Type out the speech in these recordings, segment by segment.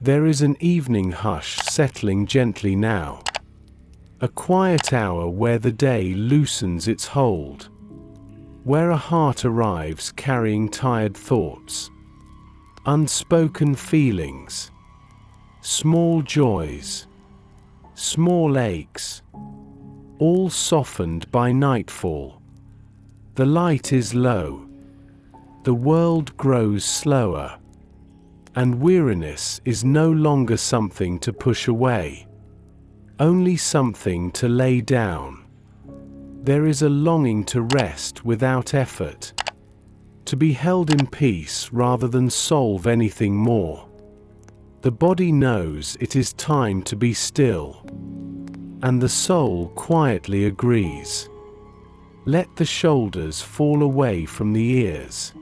There is an evening hush settling gently now. A quiet hour where the day loosens its hold. Where a heart arrives carrying tired thoughts, unspoken feelings, small joys, small aches, all softened by nightfall. The light is low. The world grows slower. And weariness is no longer something to push away, only something to lay down. There is a longing to rest without effort, to be held in peace rather than solve anything more. The body knows it is time to be still, and the soul quietly agrees. Let the shoulders fall away from the ears.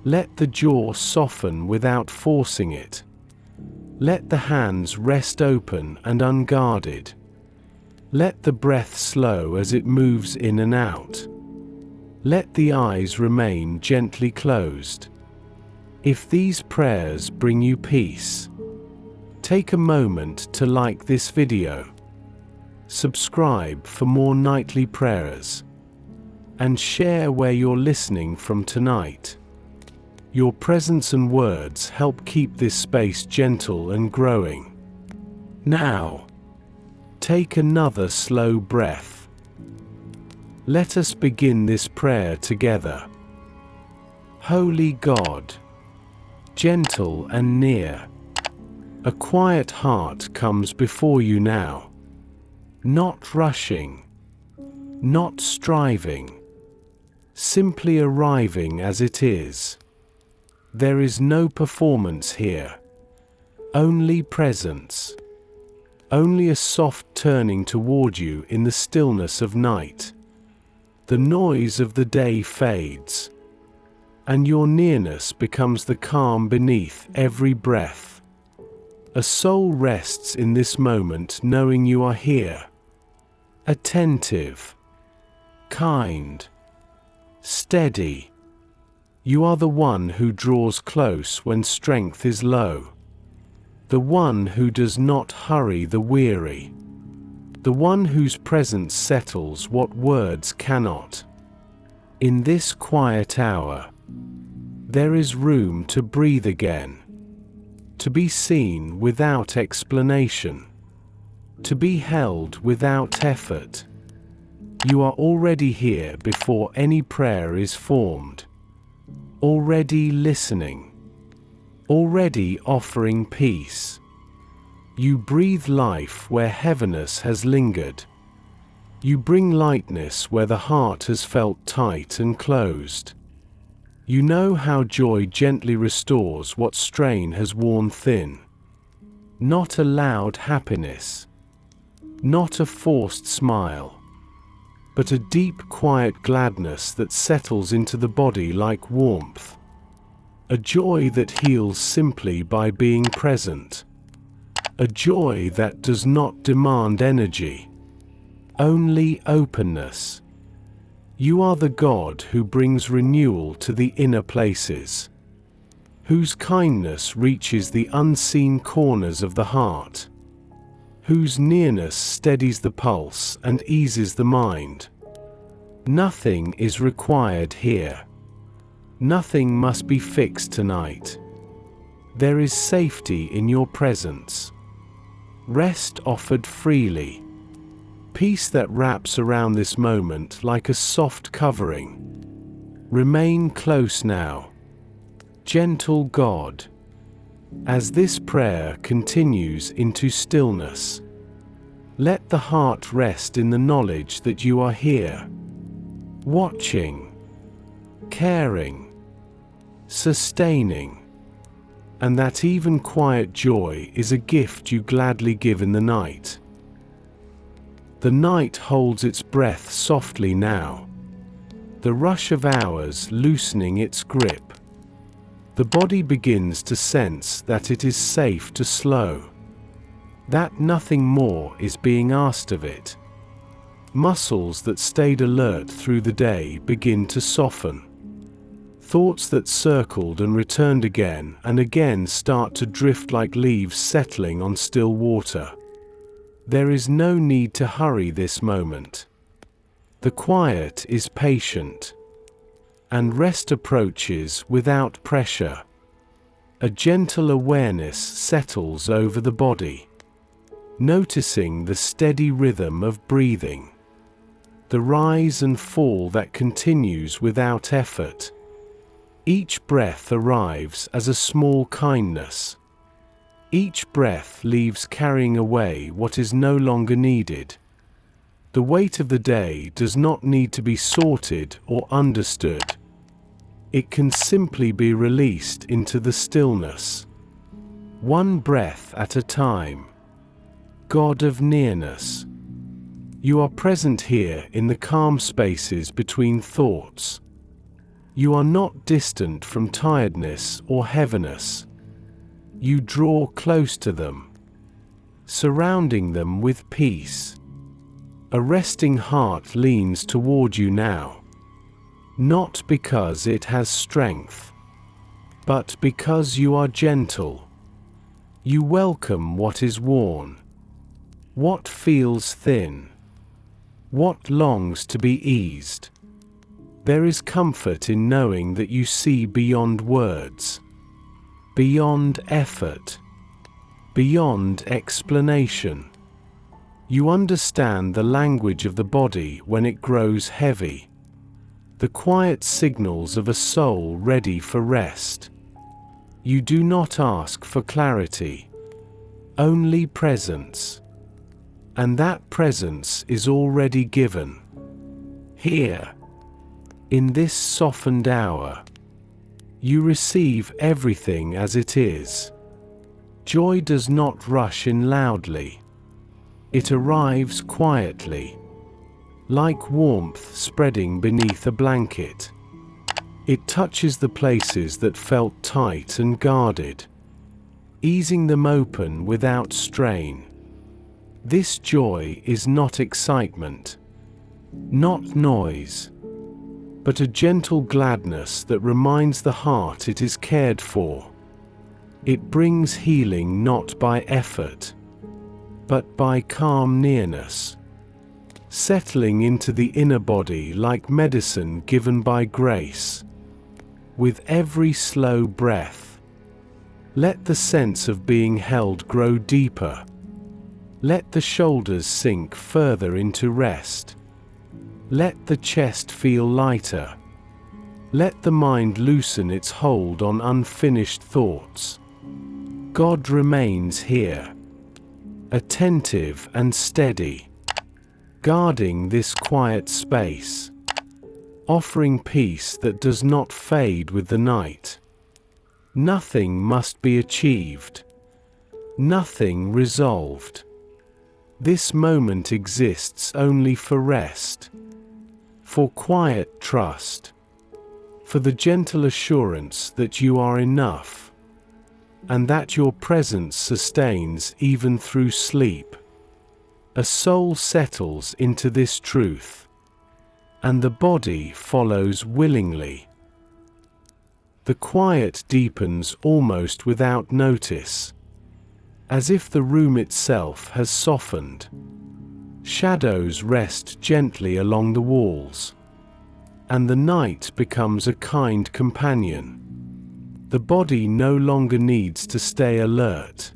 Let the jaw soften without forcing it. Let the hands rest open and unguarded. Let the breath slow as it moves in and out. Let the eyes remain gently closed. If these prayers bring you peace, take a moment to like this video, subscribe for more nightly prayers, and share where you're listening from tonight. Your presence and words help keep this space gentle and growing. Now, take another slow breath. Let us begin this prayer together. Holy God, gentle and near, a quiet heart comes before you now. Not rushing, not striving, simply arriving as it is. There is no performance here, only presence, only a soft turning toward you in the stillness of night. The noise of the day fades, and your nearness becomes the calm beneath every breath. A soul rests in this moment knowing you are here, attentive, kind, steady. You are the one who draws close when strength is low, the one who does not hurry the weary, the one whose presence settles what words cannot. In this quiet hour, there is room to breathe again, to be seen without explanation, to be held without effort. You are already here before any prayer is formed. Already listening, already offering peace. You breathe life where heaviness has lingered. You bring lightness where the heart has felt tight and closed. You know how joy gently restores what strain has worn thin. Not a loud happiness, not a forced smile, but a deep, quiet gladness that settles into the body like warmth. A joy that heals simply by being present. A joy that does not demand energy, only openness. You are the God who brings renewal to the inner places, whose kindness reaches the unseen corners of the heart, whose nearness steadies the pulse and eases the mind. Nothing is required here. Nothing must be fixed tonight. There is safety in your presence. Rest offered freely. Peace that wraps around this moment like a soft covering. Remain close now, gentle God. As this prayer continues into stillness, let the heart rest in the knowledge that you are here, watching, caring, sustaining, and that even quiet joy is a gift you gladly give in the night. The night holds its breath softly now, the rush of hours loosening its grip. The body begins to sense that it is safe to slow, that nothing more is being asked of it. Muscles that stayed alert through the day begin to soften. Thoughts that circled and returned again and again start to drift like leaves settling on still water. There is no need to hurry this moment. The quiet is patient, and rest approaches without pressure. A gentle awareness settles over the body, noticing the steady rhythm of breathing, the rise and fall that continues without effort. Each breath arrives as a small kindness. Each breath leaves carrying away what is no longer needed. The weight of the day does not need to be sorted or understood. It can simply be released into the stillness, one breath at a time. God of nearness, you are present here in the calm spaces between thoughts. You are not distant from tiredness or heaviness. You draw close to them, surrounding them with peace. A resting heart leans toward you now, not because it has strength, but because you are gentle. You welcome what is worn, what feels thin, what longs to be eased. There is comfort in knowing that you see beyond words, beyond effort, beyond explanation. You understand the language of the body when it grows heavy, the quiet signals of a soul ready for rest. You do not ask for clarity, only presence. And that presence is already given. Here, in this softened hour, you receive everything as it is. Joy does not rush in loudly. It arrives quietly, like warmth spreading beneath a blanket. It touches the places that felt tight and guarded, easing them open without strain. This joy is not excitement, not noise, but a gentle gladness that reminds the heart it is cared for. It brings healing not by effort, but by calm nearness, settling into the inner body like medicine given by grace. With every slow breath, let the sense of being held grow deeper. Let the shoulders sink further into rest. Let the chest feel lighter. Let the mind loosen its hold on unfinished thoughts. God remains here, attentive and steady, guarding this quiet space, offering peace that does not fade with the night. Nothing must be achieved, nothing resolved. This moment exists only for rest, for quiet trust, for the gentle assurance that you are enough, and that your presence sustains even through sleep. A soul settles into this truth, and the body follows willingly. The quiet deepens almost without notice, as if the room itself has softened. Shadows rest gently along the walls, and the night becomes a kind companion. The body no longer needs to stay alert.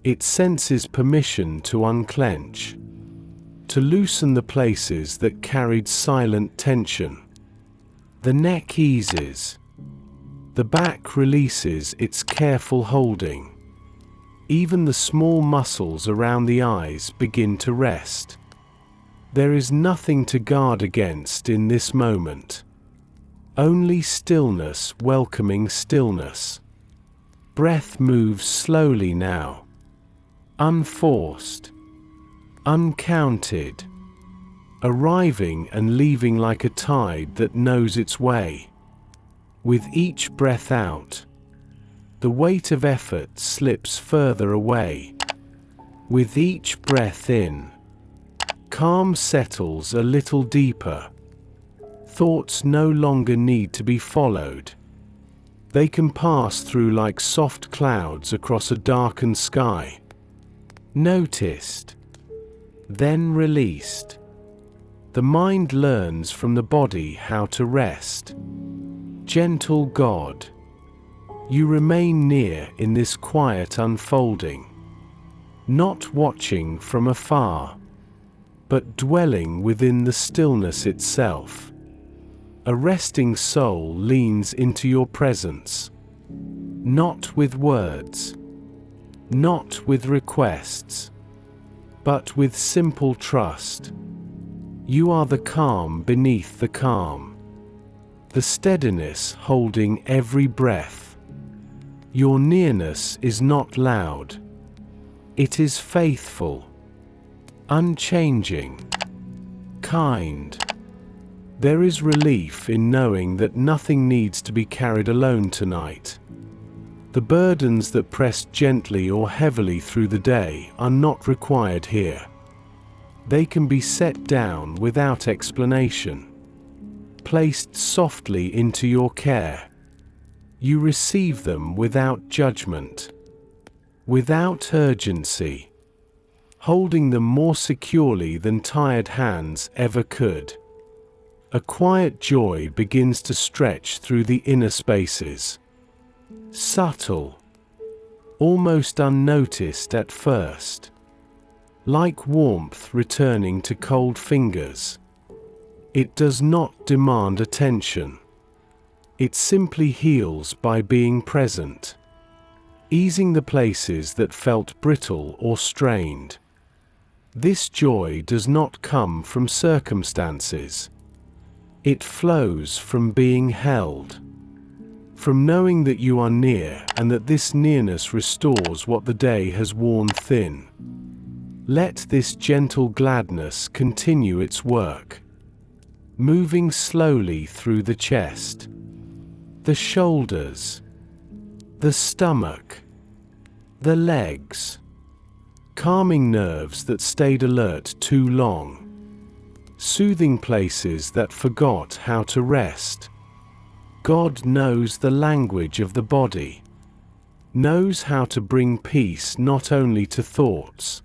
It senses permission to unclench, to loosen the places that carried silent tension. The neck eases. The back releases its careful holding. Even the small muscles around the eyes begin to rest. There is nothing to guard against in this moment. Only stillness welcoming stillness. Breath moves slowly now, unforced, uncounted, arriving and leaving like a tide that knows its way. With each breath out, the weight of effort slips further away. With each breath in, calm settles a little deeper. Thoughts no longer need to be followed. They can pass through like soft clouds across a darkened sky. Noticed, then released. The mind learns from the body how to rest. Gentle God, you remain near in this quiet unfolding, not watching from afar, but dwelling within the stillness itself. A resting soul leans into your presence, not with words, not with requests, but with simple trust. You are the calm beneath the calm, the steadiness holding every breath. Your nearness is not loud. It is faithful, unchanging, kind. There is relief in knowing that nothing needs to be carried alone tonight. The burdens that press gently or heavily through the day are not required here. They can be set down without explanation, placed softly into your care. You receive them without judgment, without urgency, holding them more securely than tired hands ever could. A quiet joy begins to stretch through the inner spaces. Subtle, almost unnoticed at first, like warmth returning to cold fingers. It does not demand attention. It simply heals by being present, easing the places that felt brittle or strained. This joy does not come from circumstances. It flows from being held, from knowing that you are near and that this nearness restores what the day has worn thin. Let this gentle gladness continue its work, moving slowly through the chest, the shoulders, the stomach, the legs, calming nerves that stayed alert too long, soothing places that forgot how to rest. God knows the language of the body, knows how to bring peace not only to thoughts,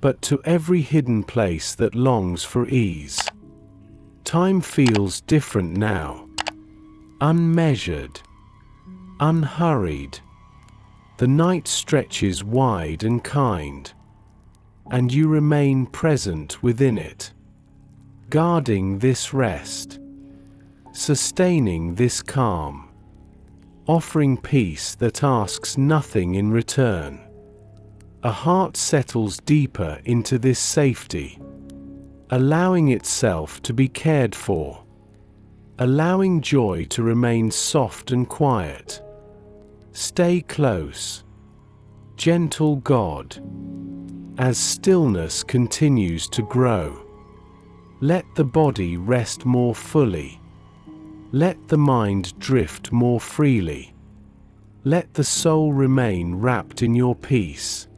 but to every hidden place that longs for ease. Time feels different now, unmeasured, unhurried. The night stretches wide and kind, and you remain present within it, guarding this rest, sustaining this calm, offering peace that asks nothing in return. A heart settles deeper into this safety, allowing itself to be cared for, allowing joy to remain soft and quiet. Stay close, gentle God, as stillness continues to grow. Let the body rest more fully. Let the mind drift more freely. Let the soul remain wrapped in your peace,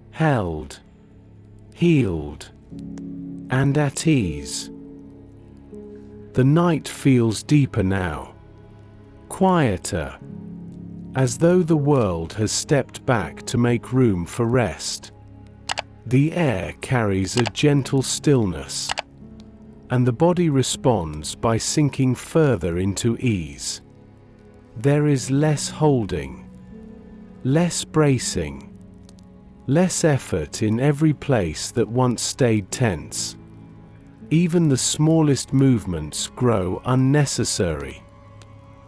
held, healed, and at ease. The night feels deeper now, quieter, as though the world has stepped back to make room for rest. The air carries a gentle stillness, and the body responds by sinking further into ease. There is less holding, less bracing, less effort in every place that once stayed tense. Even the smallest movements grow unnecessary.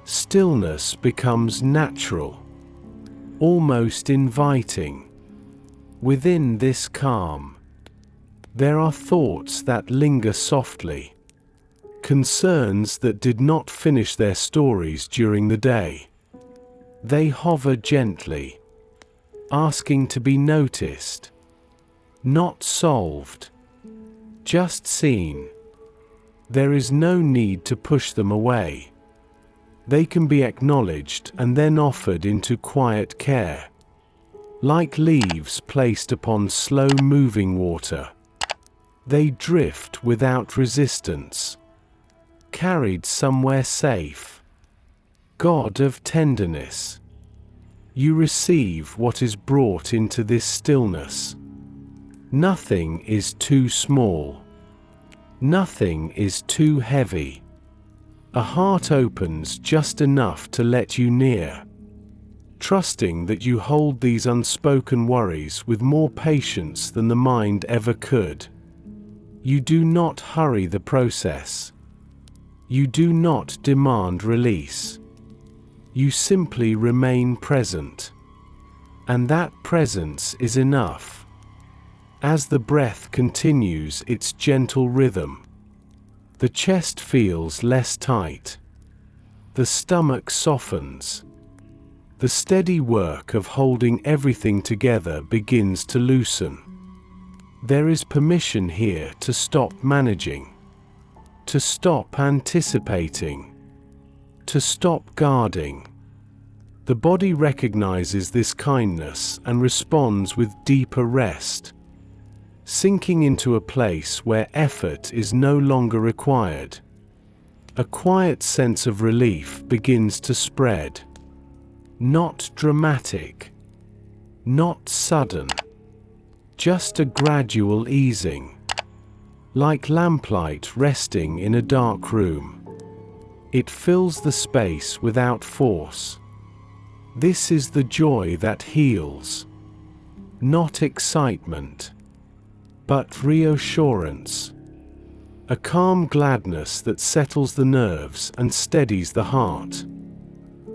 Stillness becomes natural, almost inviting. Within this calm, there are thoughts that linger softly, concerns that did not finish their stories during the day. They hover gently, asking to be noticed, not solved, just seen. There is no need to push them away. They can be acknowledged and then offered into quiet care, like leaves placed upon slow-moving water. They drift without resistance, carried somewhere safe. God of tenderness, you receive what is brought into this stillness. Nothing is too small. Nothing is too heavy. A heart opens just enough to let you near, trusting that you hold these unspoken worries with more patience than the mind ever could. You do not hurry the process. You do not demand release. You simply remain present. And that presence is enough. As the breath continues its gentle rhythm, the chest feels less tight. The stomach softens. The steady work of holding everything together begins to loosen. There is permission here to stop managing, to stop anticipating, to stop guarding. The body recognizes this kindness and responds with deeper rest, sinking into a place where effort is no longer required. A quiet sense of relief begins to spread. Not dramatic, not sudden, just a gradual easing, like lamplight resting in a dark room. It fills the space without force. This is the joy that heals. Not excitement, but reassurance. A calm gladness that settles the nerves and steadies the heart.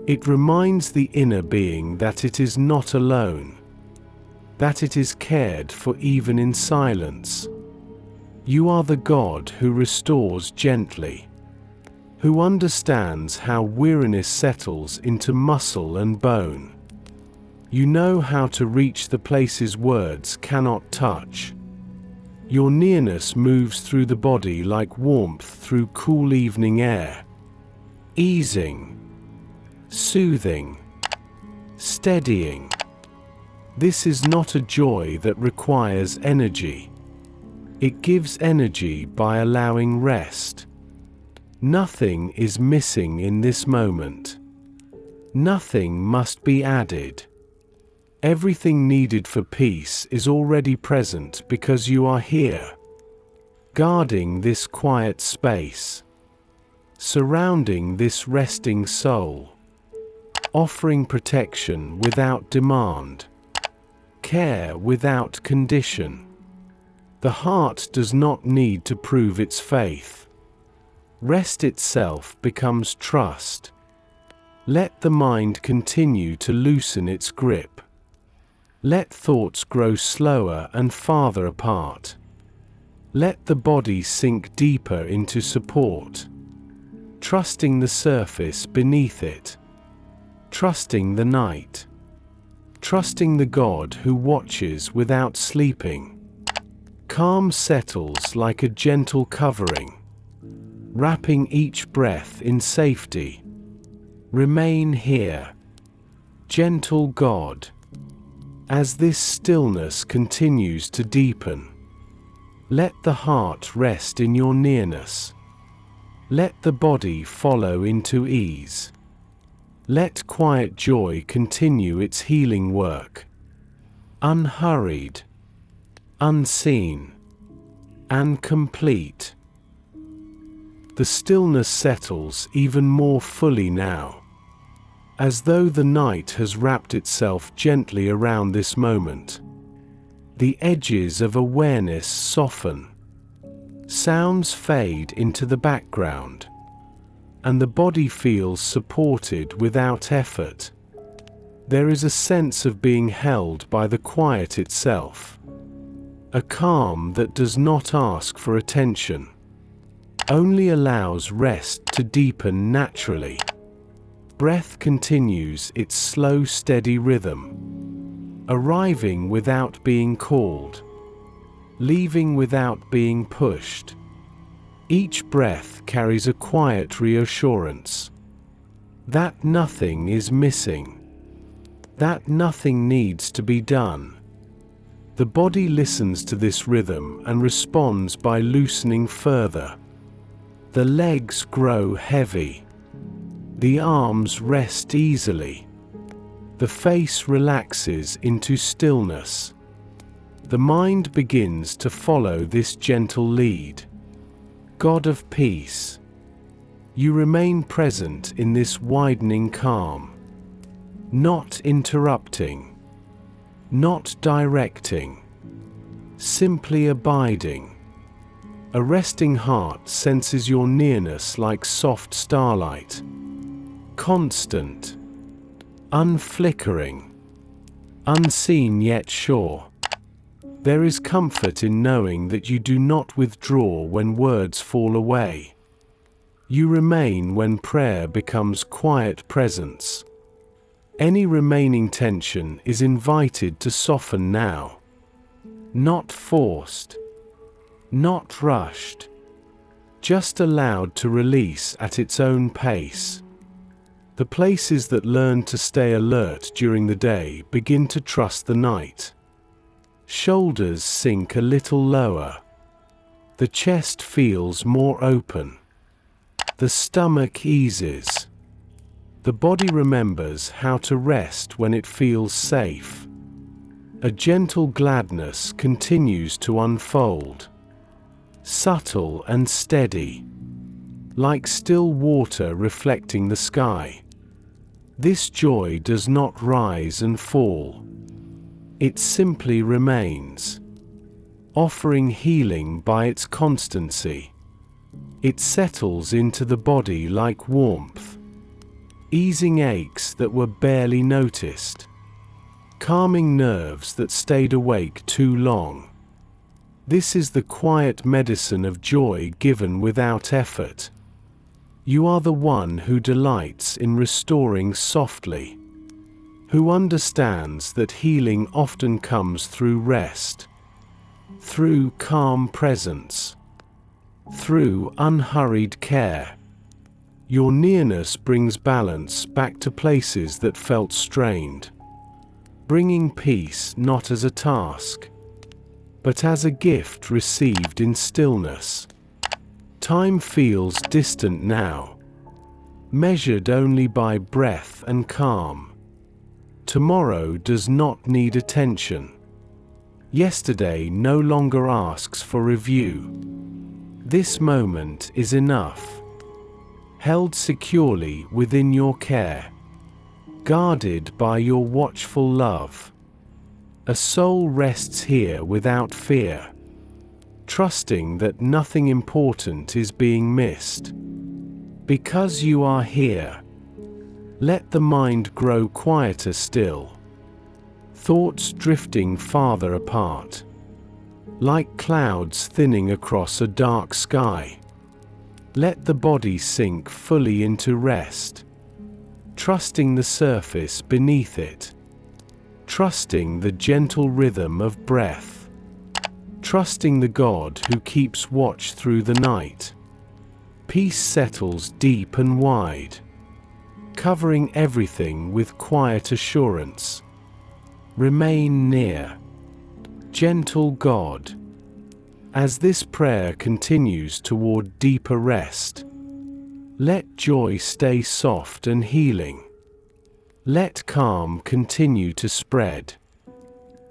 It reminds the inner being that it is not alone, that it is cared for even in silence. You are the God who restores gently, who understands how weariness settles into muscle and bone. You know how to reach the places words cannot touch. Your nearness moves through the body like warmth through cool evening air, easing, soothing, steadying. This is not a joy that requires energy. It gives energy by allowing rest. Nothing is missing in this moment. Nothing must be added. Everything needed for peace is already present because you are here, guarding this quiet space, surrounding this resting soul, offering protection without demand, care without condition. The heart does not need to prove its faith. Rest itself becomes trust. Let the mind continue to loosen its grip. Let thoughts grow slower and farther apart. Let the body sink deeper into support, trusting the surface beneath it, trusting the night, trusting the God who watches without sleeping. Calm settles like a gentle covering, wrapping each breath in safety. Remain here, gentle God. As this stillness continues to deepen, let the heart rest in your nearness. Let the body follow into ease. Let quiet joy continue its healing work. Unhurried, unseen, and complete. The stillness settles even more fully now, as though the night has wrapped itself gently around this moment. The edges of awareness soften. Sounds fade into the background, and the body feels supported without effort. There is a sense of being held by the quiet itself, a calm that does not ask for attention, only allows rest to deepen naturally. Breath continues its slow, steady rhythm, arriving without being called, leaving without being pushed. Each breath carries a quiet reassurance that nothing is missing, that nothing needs to be done. The body listens to this rhythm and responds by loosening further. The legs grow heavy. The arms rest easily. The face relaxes into stillness. The mind begins to follow this gentle lead. God of peace, you remain present in this widening calm, not interrupting, not directing, simply abiding. A resting heart senses your nearness like soft starlight, constant, unflickering, unseen yet sure. There is comfort in knowing that you do not withdraw when words fall away. You remain when prayer becomes quiet presence. Any remaining tension is invited to soften now. Not forced, not rushed, just allowed to release at its own pace. The places that learn to stay alert during the day begin to trust the night. Shoulders sink a little lower. The chest feels more open. The stomach eases. The body remembers how to rest when it feels safe. A gentle gladness continues to unfold. Subtle and steady, like still water reflecting the sky. This joy does not rise and fall. It simply remains, offering healing by its constancy. It settles into the body like warmth, easing aches that were barely noticed, calming nerves that stayed awake too long. This is the quiet medicine of joy given without effort. You are the one who delights in restoring softly, who understands that healing often comes through rest, through calm presence, through unhurried care. Your nearness brings balance back to places that felt strained, bringing peace not as a task, but as a gift received in stillness. Time feels distant now, measured only by breath and calm. Tomorrow does not need attention. Yesterday no longer asks for review. This moment is enough, held securely within your care, guarded by your watchful love. A soul rests here without fear, trusting that nothing important is being missed. Because you are here, let the mind grow quieter still, thoughts drifting farther apart, like clouds thinning across a dark sky. Let the body sink fully into rest, trusting the surface beneath it, trusting the gentle rhythm of breath, trusting the God who keeps watch through the night. Peace settles deep and wide, covering everything with quiet assurance. Remain near, gentle God. As this prayer continues toward deeper rest, let joy stay soft and healing. Let calm continue to spread.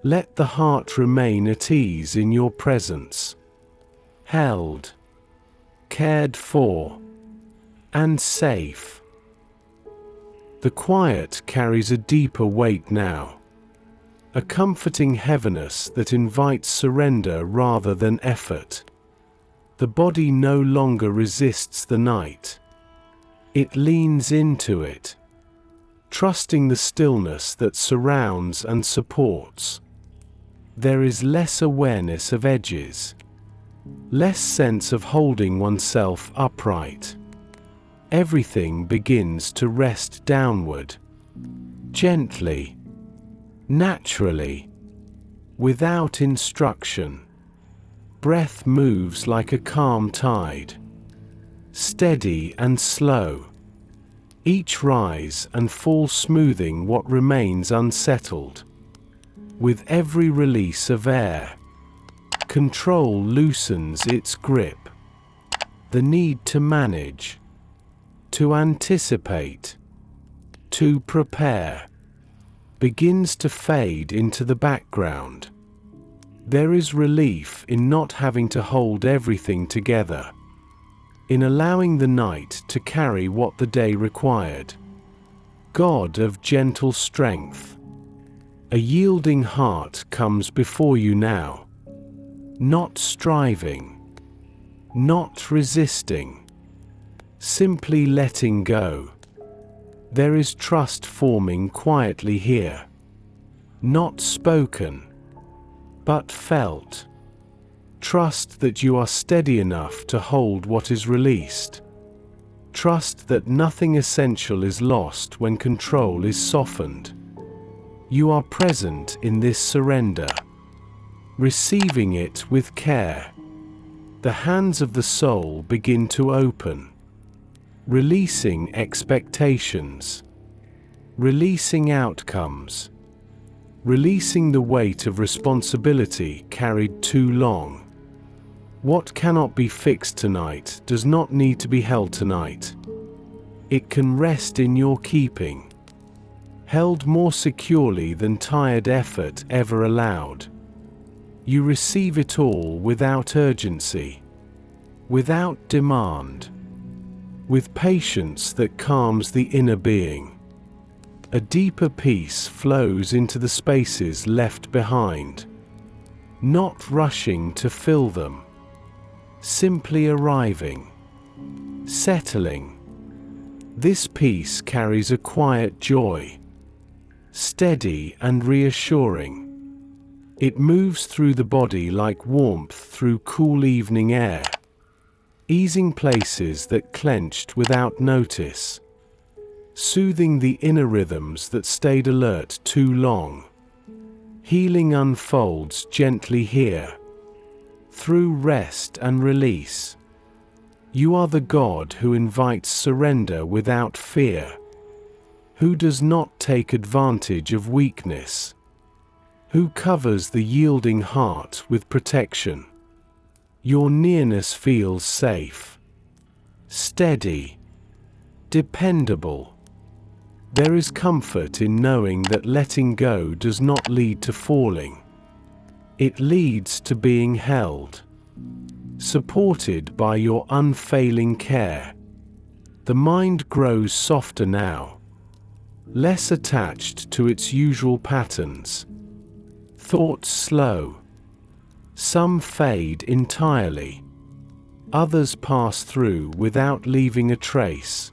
Let the heart remain at ease in your presence, held, cared for, and safe. The quiet carries a deeper weight now, a comforting heaviness that invites surrender rather than effort. The body no longer resists the night. It leans into it, trusting the stillness that surrounds and supports. There is less awareness of edges, less sense of holding oneself upright. Everything begins to rest downward, gently, naturally, without instruction. Breath moves like a calm tide, steady and slow, each rise and fall smoothing what remains unsettled. With every release of air, control loosens its grip. The need to manage, to anticipate, to prepare, begins to fade into the background. There is relief in not having to hold everything together, in allowing the night to carry what the day required. God of gentle strength, a yielding heart comes before you now, not striving, not resisting, simply letting go. There is trust forming quietly here, not spoken, but felt. Trust that you are steady enough to hold what is released. Trust that nothing essential is lost when control is softened. You are present in this surrender, receiving it with care. The hands of the soul begin to open, releasing expectations, releasing outcomes, releasing the weight of responsibility carried too long. What cannot be fixed tonight does not need to be held tonight. It can rest in your keeping, held more securely than tired effort ever allowed. You receive it all without urgency, without demand, with patience that calms the inner being. A deeper peace flows into the spaces left behind, not rushing to fill them, simply arriving, settling. This peace carries a quiet joy, steady and reassuring. It moves through the body like warmth through cool evening air, easing places that clenched without notice, soothing the inner rhythms that stayed alert too long. Healing unfolds gently here, through rest and release. You are the God who invites surrender without fear, who does not take advantage of weakness, who covers the yielding heart with protection. Your nearness feels safe, steady, dependable. There is comfort in knowing that letting go does not lead to falling. It leads to being held, supported by your unfailing care. The mind grows softer now, less attached to its usual patterns. Thoughts slow. Some fade entirely. Others pass through without leaving a trace.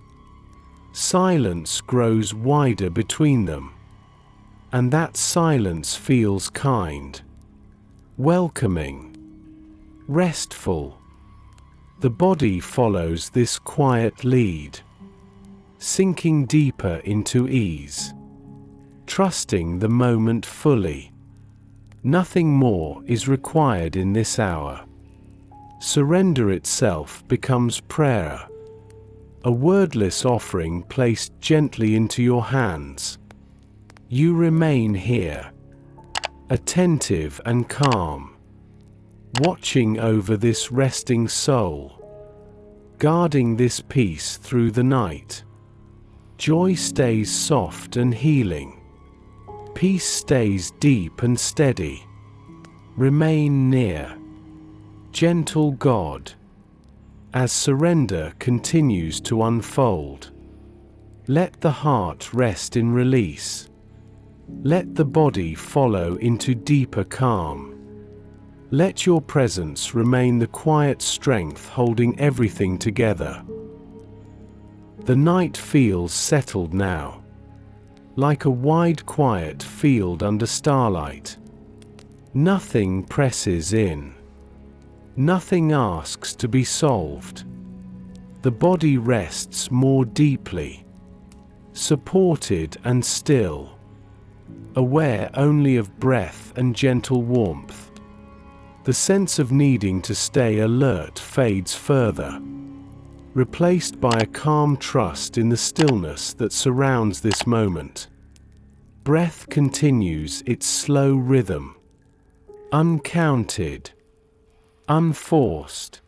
Silence grows wider between them, and that silence feels kind, welcoming, restful. The body follows this quiet lead, sinking deeper into ease, trusting the moment fully. Nothing more is required in this hour. Surrender itself becomes prayer, a wordless offering placed gently into your hands. You remain here, attentive and calm, watching over this resting soul, guarding this peace through the night. Joy stays soft and healing. Peace stays deep and steady. Remain near, gentle God, as surrender continues to unfold. Let the heart rest in release. Let the body follow into deeper calm. Let your presence remain the quiet strength holding everything together. The night feels settled now, like a wide quiet field under starlight. Nothing presses in. Nothing asks to be solved. The body rests more deeply, supported and still, aware only of breath and gentle warmth. The sense of needing to stay alert fades further, replaced by a calm trust in the stillness that surrounds this moment. Breath continues its slow rhythm, uncounted, unforced,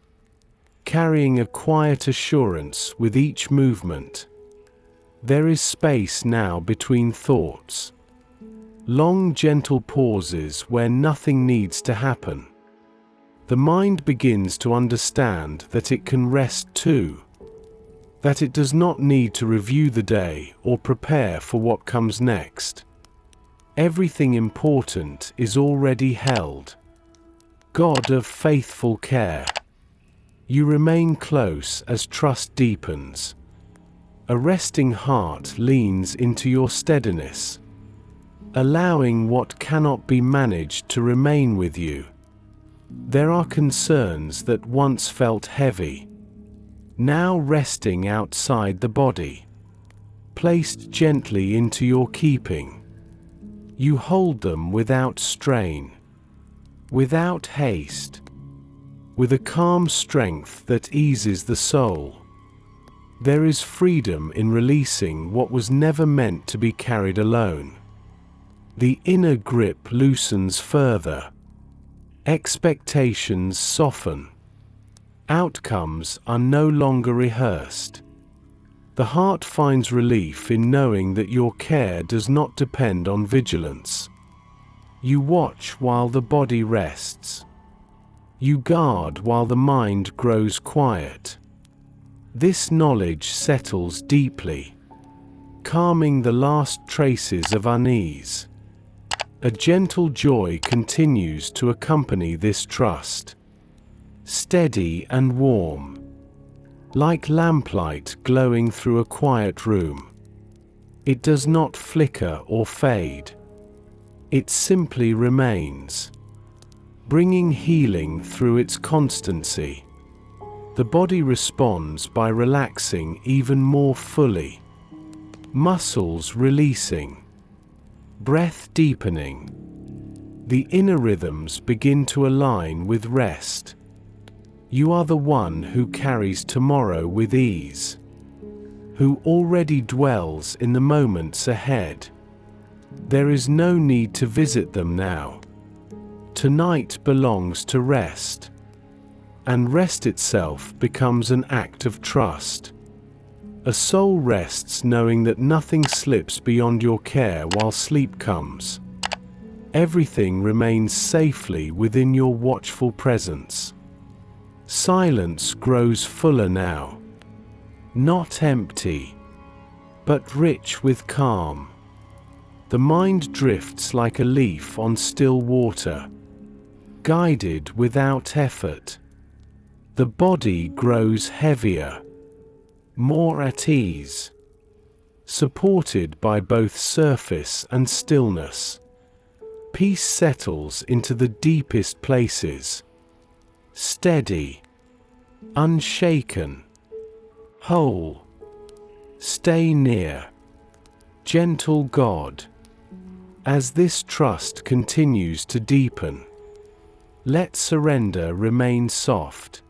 carrying a quiet assurance with each movement. There is space now between thoughts. Long, gentle pauses where nothing needs to happen. The mind begins to understand that it can rest too, that it does not need to review the day or prepare for what comes next. Everything important is already held. God of faithful care. You remain close as trust deepens. A resting heart leans into your steadiness, allowing what cannot be managed to remain with you. There are concerns that once felt heavy, now resting outside the body, placed gently into your keeping. You hold them without strain, without haste, with a calm strength that eases the soul. There is freedom in releasing what was never meant to be carried alone. The inner grip loosens further. Expectations soften. Outcomes are no longer rehearsed. The heart finds relief in knowing that your care does not depend on vigilance. You watch while the body rests. You guard while the mind grows quiet. This knowledge settles deeply, calming the last traces of unease. A gentle joy continues to accompany this trust, steady and warm, like lamplight glowing through a quiet room. It does not flicker or fade. It simply remains, bringing healing through its constancy. The body responds by relaxing even more fully, muscles releasing, breath deepening. The inner rhythms begin to align with rest. You are the one who carries tomorrow with ease, who already dwells in the moments ahead. There is no need to visit them now. Tonight belongs to rest, and rest itself becomes an act of trust. A soul rests knowing that nothing slips beyond your care while sleep comes. Everything remains safely within your watchful presence. Silence grows fuller now, not empty, but rich with calm. The mind drifts like a leaf on still water, guided without effort. The body grows heavier, more at ease, supported by both surface and stillness. Peace settles into the deepest places, steady, unshaken, whole. Stay near, gentle God. As this trust continues to deepen, let surrender remain soft.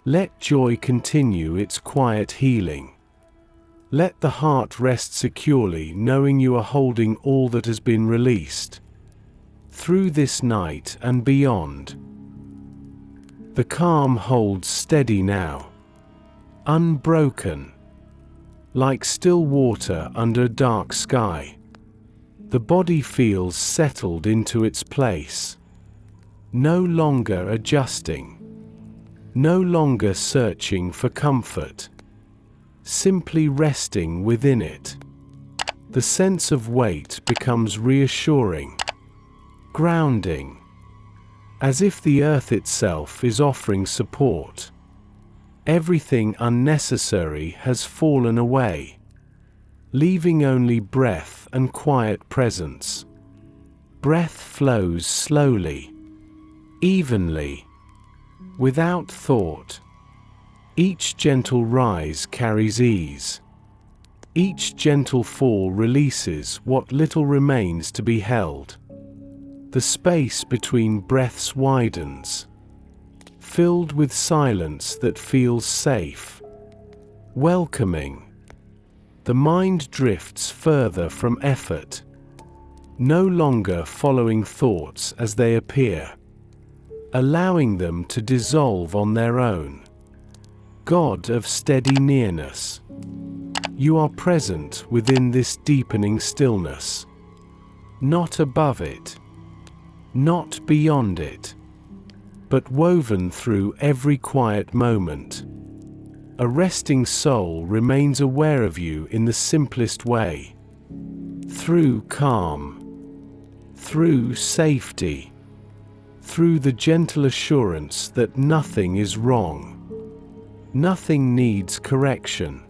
Let joy continue its quiet healing. Let the heart rest securely knowing you are holding all that has been released. Through this night and beyond, the calm holds steady now, unbroken, like still water under a dark sky. The body feels settled into its place, no longer adjusting, no longer searching for comfort, simply resting within it. The sense of weight becomes reassuring, grounding, as if the earth itself is offering support. Everything unnecessary has fallen away, leaving only breath and quiet presence. Breath flows slowly, evenly, without thought. Each gentle rise carries ease. Each gentle fall releases what little remains to be held. The space between breaths widens, filled with silence that feels safe, welcoming. The mind drifts further from effort, no longer following thoughts as they appear, allowing them to dissolve on their own. God of steady nearness. You are present within this deepening stillness. Not above it, not beyond it, but woven through every quiet moment. A resting soul remains aware of you in the simplest way. Through calm, through safety, through the gentle assurance that nothing is wrong. Nothing needs correction.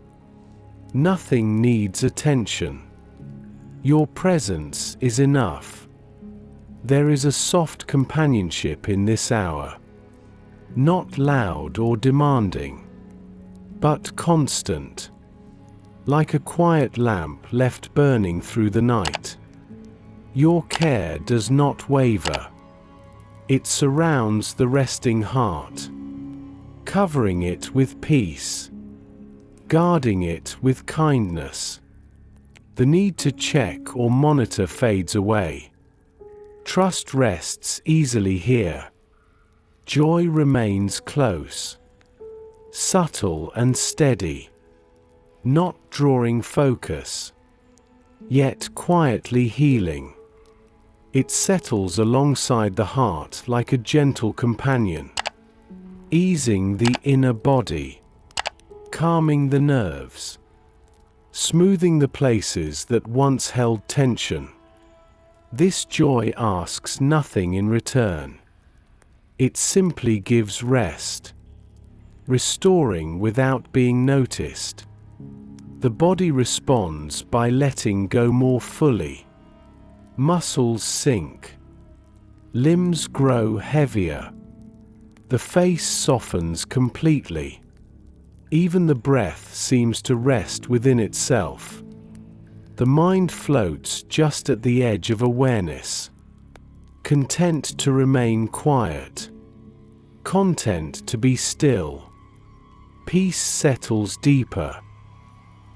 Nothing needs attention. Your presence is enough. There is a soft companionship in this hour. Not loud or demanding, but constant. Like a quiet lamp left burning through the night. Your care does not waver. It surrounds the resting heart, covering it with peace, guarding it with kindness. The need to check or monitor fades away. Trust rests easily here. Joy remains close, subtle and steady, not drawing focus, yet quietly healing. It settles alongside the heart like a gentle companion, easing the inner body, calming the nerves, smoothing the places that once held tension. This joy asks nothing in return. It simply gives rest, restoring without being noticed. The body responds by letting go more fully. Muscles sink, limbs grow heavier, the face softens completely. Even the breath seems to rest within itself. The mind floats just at the edge of awareness, content to remain quiet, content to be still. Peace settles deeper,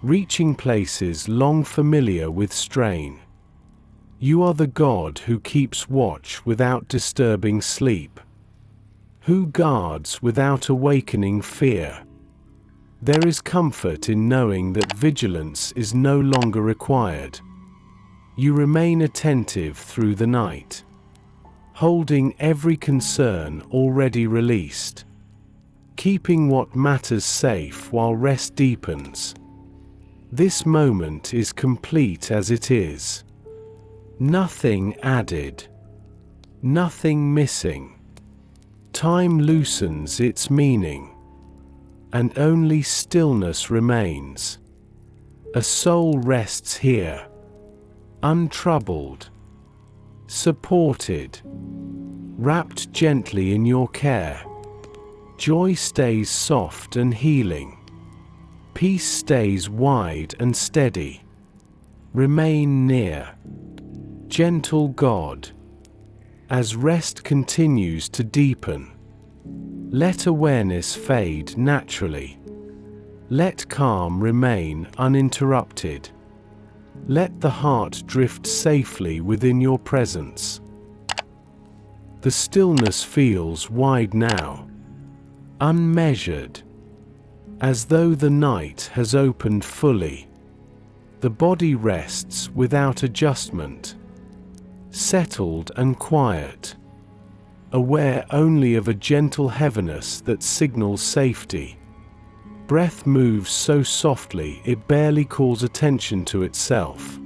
reaching places long familiar with strain. You are the God who keeps watch without disturbing sleep, who guards without awakening fear. There is comfort in knowing that vigilance is no longer required. You remain attentive through the night, holding every concern already released, keeping what matters safe while rest deepens. This moment is complete as it is. Nothing added, nothing missing. Time loosens its meaning, and only stillness remains. A soul rests here, untroubled, supported, wrapped gently in your care. Joy stays soft and healing. Peace stays wide and steady. Remain near, gentle God, as rest continues to deepen. Let awareness fade naturally. Let calm remain uninterrupted. Let the heart drift safely within your presence. The stillness feels wide now, unmeasured, as though the night has opened fully. The body rests without adjustment, settled and quiet, aware only of a gentle heaviness that signals safety. Breath moves so softly it barely calls attention to itself,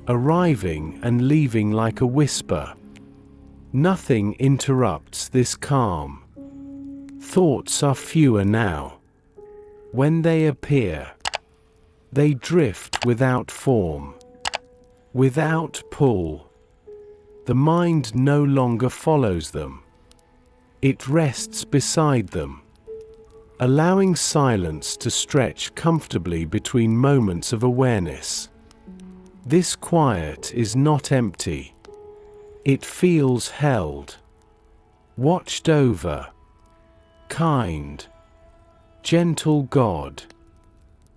arriving and leaving like a whisper. Nothing interrupts this calm. Thoughts are fewer now. When they appear, they drift without form, without pull. The mind no longer follows them. It rests beside them, allowing silence to stretch comfortably between moments of awareness. This quiet is not empty. It feels held, watched over. Kind, gentle God,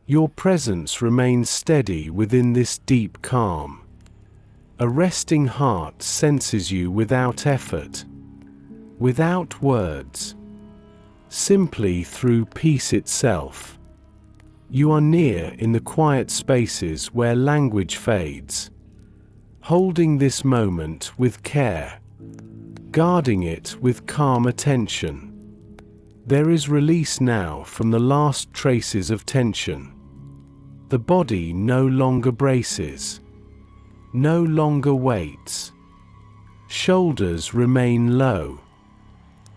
your presence remains steady within this deep calm. A resting heart senses you without effort, without words. simply through peace itself. You are near in the quiet spaces where language fades, holding this moment with care, guarding it with calm attention. There is release now from the last traces of tension. The body no longer braces, no longer waits. Shoulders remain low.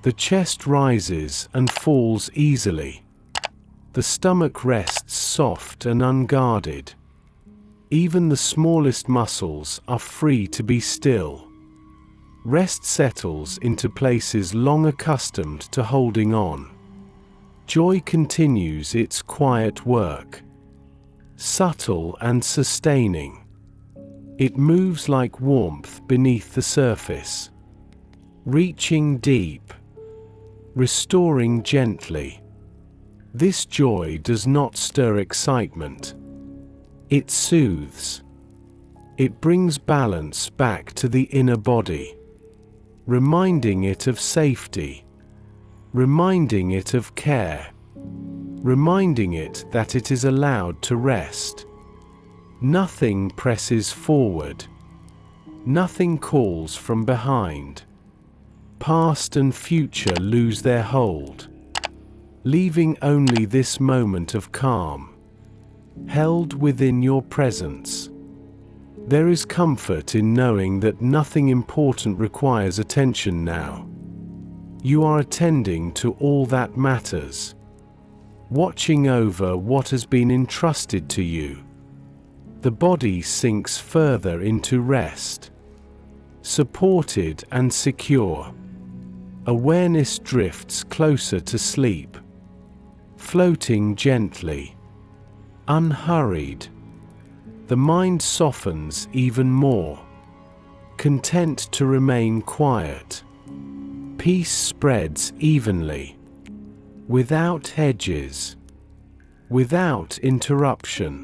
The chest rises and falls easily. The stomach rests soft and unguarded. Even the smallest muscles are free to be still. Rest settles into places long accustomed to holding on. Joy continues its quiet work, subtle and sustaining. It moves like warmth beneath the surface, reaching deep, restoring gently. This joy does not stir excitement. It soothes. It brings balance back to the inner body, reminding it of safety, reminding it of care, reminding it that it is allowed to rest. Nothing presses forward. Nothing calls from behind. Past and future lose their hold, leaving only this moment of calm, held within your presence. There is comfort in knowing that nothing important requires attention now. You are attending to all that matters, watching over what has been entrusted to you. The body sinks further into rest, supported and secure. Awareness drifts closer to sleep, floating gently, unhurried. The mind softens even more, content to remain quiet. Peace spreads evenly, without hedges, without interruption.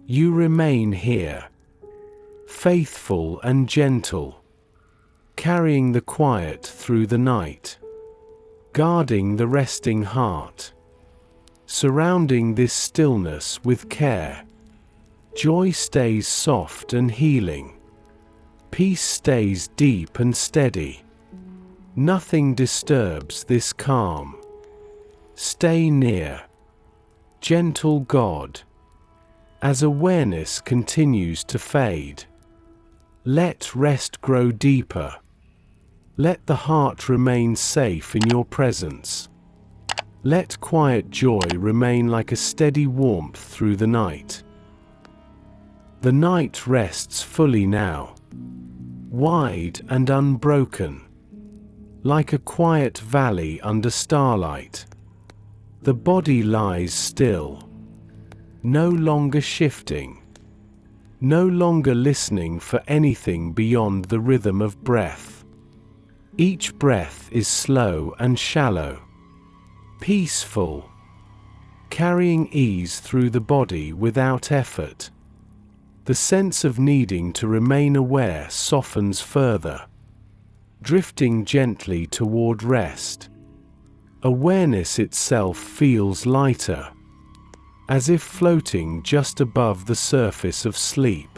You remain here, faithful and gentle, carrying the quiet through the night, guarding the resting heart, surrounding this stillness with care. Joy stays soft and healing. Peace stays deep and steady. Nothing disturbs this calm. Stay near, gentle God. As awareness continues to fade, let rest grow deeper. Let the heart remain safe in your presence. Let quiet joy remain like a steady warmth through the night. The night rests fully now, wide and unbroken, like a quiet valley under starlight. The body lies still, no longer shifting, no longer listening for anything beyond the rhythm of breath. Each breath is slow and shallow, peaceful, carrying ease through the body without effort. The sense of needing to remain aware softens further, drifting gently toward rest. Awareness itself feels lighter, as if floating just above the surface of sleep.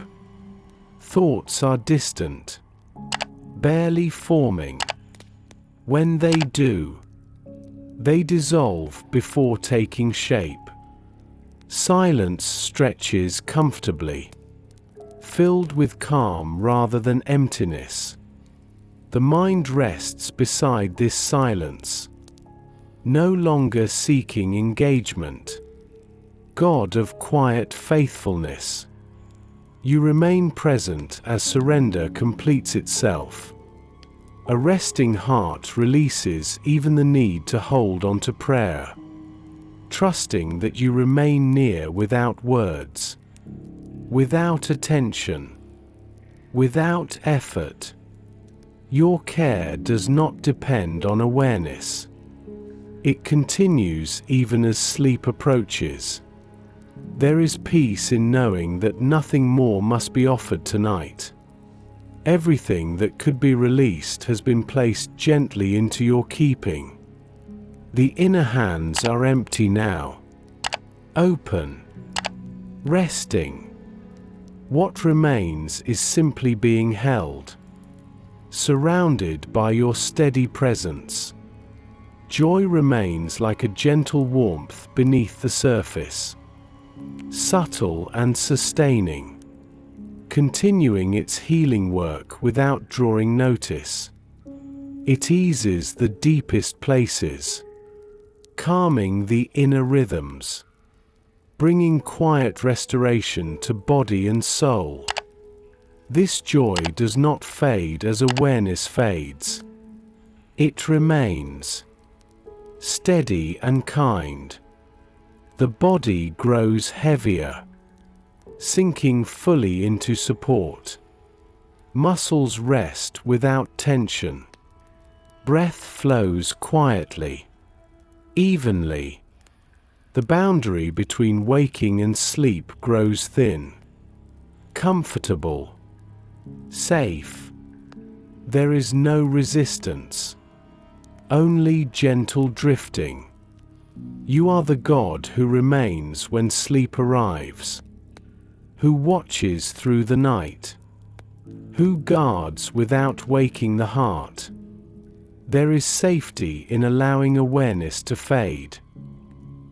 Thoughts are distant, barely forming. When they do, they dissolve before taking shape. Silence stretches comfortably, filled with calm rather than emptiness. The mind rests beside this silence, no longer seeking engagement. God of quiet faithfulness, you remain present as surrender completes itself. A resting heart releases even the need to hold on to prayer, trusting that you remain near without words, without attention, without effort. Your care does not depend on awareness. It continues even as sleep approaches. There is peace in knowing that nothing more must be offered tonight. Everything that could be released has been placed gently into your keeping. The inner hands are empty now. Open. Resting. What remains is simply being held, surrounded by your steady presence. Joy remains like a gentle warmth beneath the surface, subtle and sustaining, continuing its healing work without drawing notice. It eases the deepest places, calming the inner rhythms, bringing quiet restoration to body and soul. This joy does not fade as awareness fades. It remains steady and kind. The body grows heavier, sinking fully into support. Muscles rest without tension. Breath flows quietly, evenly. The boundary between waking and sleep grows thin. Comfortable. Safe. There is no resistance. Only gentle drifting. You are the God who remains when sleep arrives, who watches through the night, who guards without waking the heart. There is safety in allowing awareness to fade,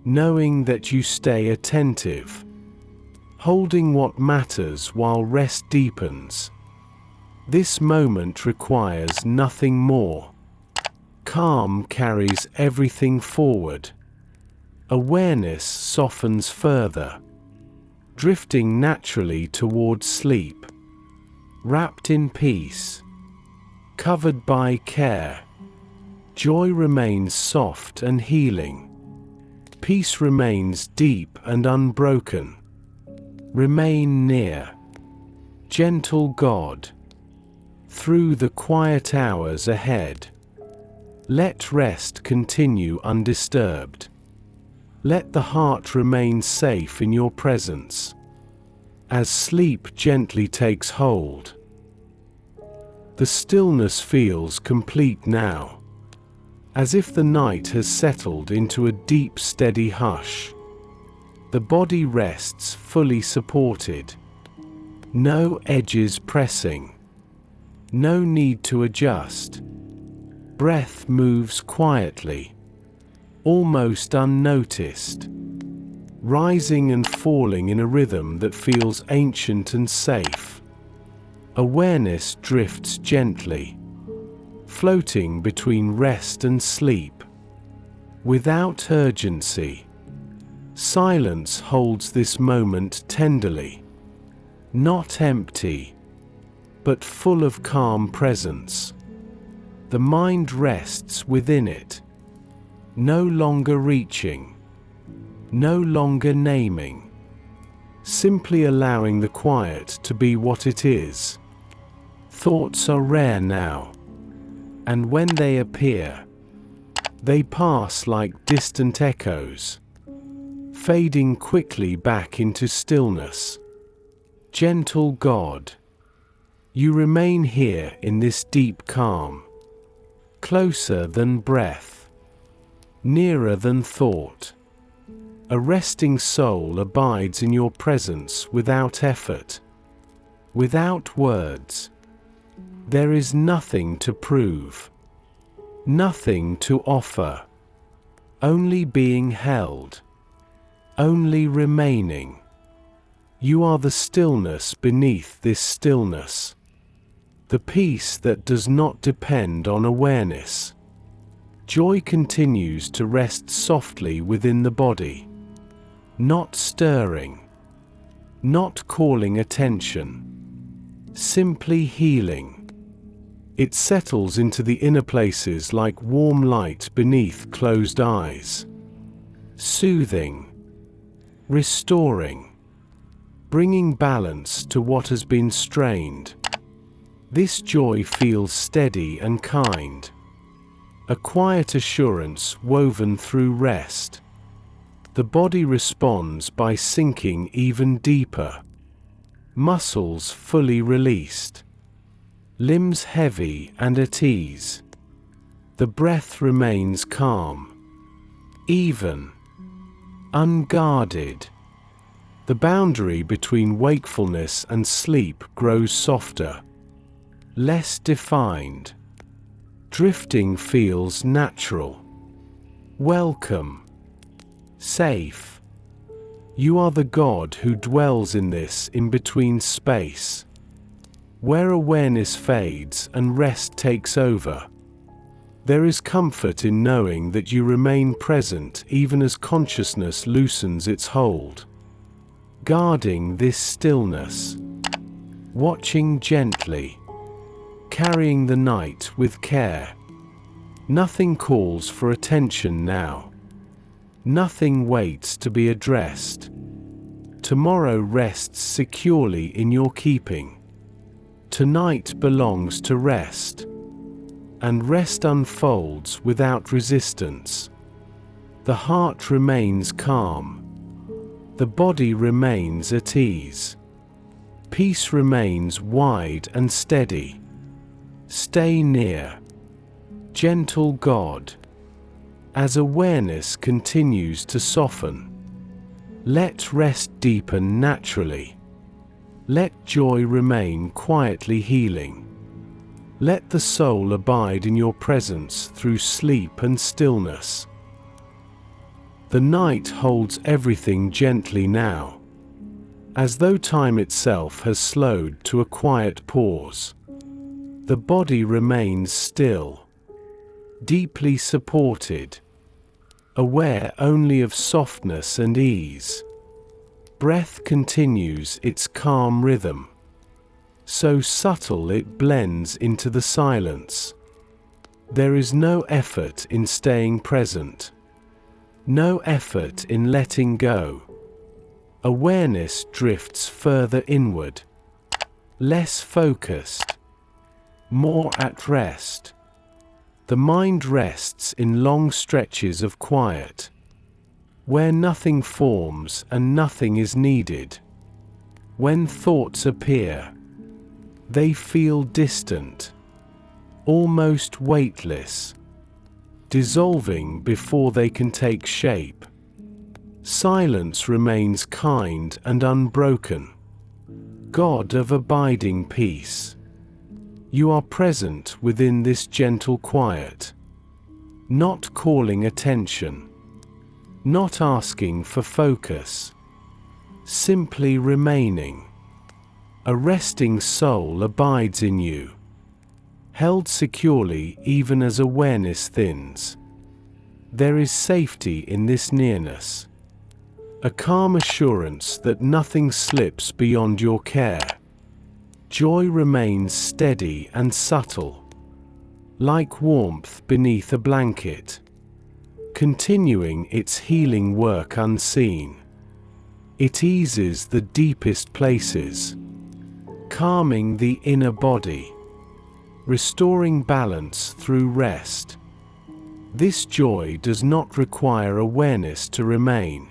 knowing that you stay attentive, holding what matters while rest deepens. This moment requires nothing more. Calm carries everything forward. Awareness softens further, drifting naturally towards sleep, wrapped in peace, covered by care. Joy remains soft and healing. Peace remains deep and unbroken. Remain near, gentle God, through the quiet hours ahead. Let rest continue undisturbed. Let the heart remain safe in your presence, as sleep gently takes hold. The stillness feels complete now, as if the night has settled into a deep, steady hush. The body rests fully supported. No edges pressing. No need to adjust. Breath moves quietly, almost unnoticed, rising and falling in a rhythm that feels ancient and safe. Awareness drifts gently, floating between rest and sleep. Without urgency, silence holds this moment tenderly, not empty, but full of calm presence. The mind rests within it, no longer reaching, no longer naming, simply allowing the quiet to be what it is. Thoughts are rare now, and when they appear, they pass like distant echoes, fading quickly back into stillness. Gentle God, you remain here in this deep calm, closer than breath, nearer than thought. A resting soul abides in your presence without effort, without words. There is nothing to prove, nothing to offer, only being held, only remaining. You are the stillness beneath this stillness, the peace that does not depend on awareness. Joy continues to rest softly within the body, not stirring, not calling attention, simply healing. It settles into the inner places like warm light beneath closed eyes, soothing, restoring, bringing balance to what has been strained. This joy feels steady and kind, a quiet assurance woven through rest. The body responds by sinking even deeper, muscles fully released, limbs heavy and at ease. The breath remains calm, even, unguarded. The boundary between wakefulness and sleep grows softer, less defined. Drifting feels natural, welcome, safe. You are the God who dwells in this in-between space, where awareness fades and rest takes over. There is comfort in knowing that you remain present even as consciousness loosens its hold. Guarding this stillness, watching gently, carrying the night with care. Nothing calls for attention now. Nothing waits to be addressed. Tomorrow rests securely in your keeping. Tonight belongs to rest, and rest unfolds without resistance. The heart remains calm. The body remains at ease. Peace remains wide and steady. Stay near, gentle God, as awareness continues to soften. Let rest deepen naturally. Let joy remain quietly healing. Let the soul abide in your presence through sleep and stillness. The night holds everything gently now, as though time itself has slowed to a quiet pause. The body remains still, deeply supported, aware only of softness and ease. Breath continues its calm rhythm, so subtle it blends into the silence. There is no effort in staying present, no effort in letting go. Awareness drifts further inward, less focused, more at rest. The mind rests in long stretches of quiet, where nothing forms and nothing is needed. When thoughts appear, they feel distant, almost weightless, dissolving before they can take shape. Silence remains kind and unbroken. God of abiding peace, you are present within this gentle quiet, not calling attention, not asking for focus, simply remaining. A resting soul abides in you, held securely even as awareness thins. There is safety in this nearness, a calm assurance that nothing slips beyond your care. Joy remains steady and subtle, like warmth beneath a blanket, continuing its healing work unseen. It eases the deepest places, calming the inner body, restoring balance through rest. This joy does not require awareness to remain.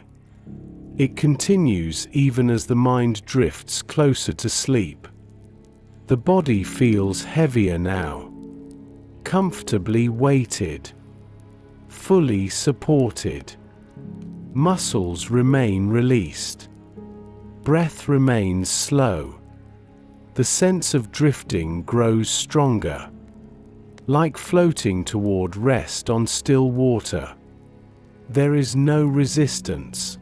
It continues even as the mind drifts closer to sleep. The body feels heavier now, comfortably weighted, fully supported. Muscles remain released. Breath remains slow. The sense of drifting grows stronger, like floating toward rest on still water. There is no resistance,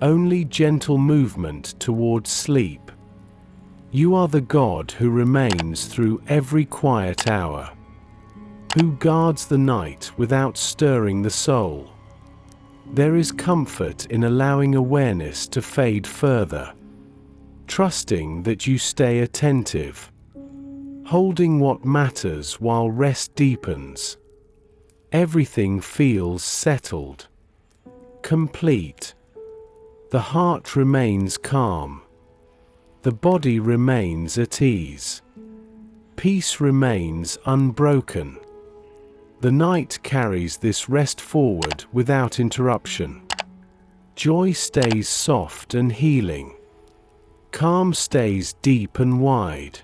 only gentle movement toward sleep. You are the God who remains through every quiet hour, who guards the night without stirring the soul. There is comfort in allowing awareness to fade further, trusting that you stay attentive, holding what matters while rest deepens. Everything feels settled, complete. The heart remains calm. The body remains at ease. Peace remains unbroken. The night carries this rest forward without interruption. Joy stays soft and healing. Calm stays deep and wide.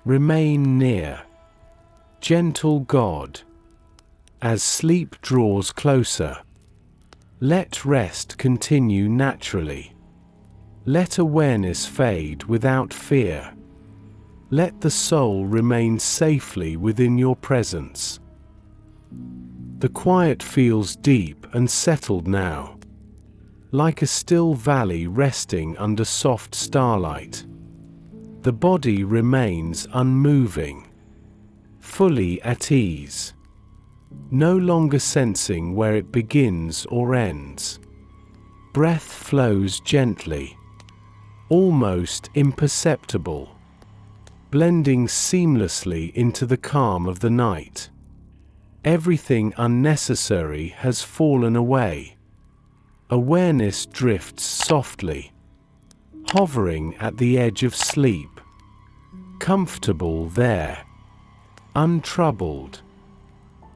Remain near, gentle God. As sleep draws closer, Let rest continue naturally. Let awareness fade without fear. Let the soul remain safely within your presence. The quiet feels deep and settled now, like a still valley resting under soft starlight. The body remains unmoving, fully at ease, no longer sensing where it begins or ends. Breath flows gently, almost imperceptible, blending seamlessly into the calm of the night. Everything unnecessary has fallen away. Awareness drifts softly, hovering at the edge of sleep, comfortable there, untroubled.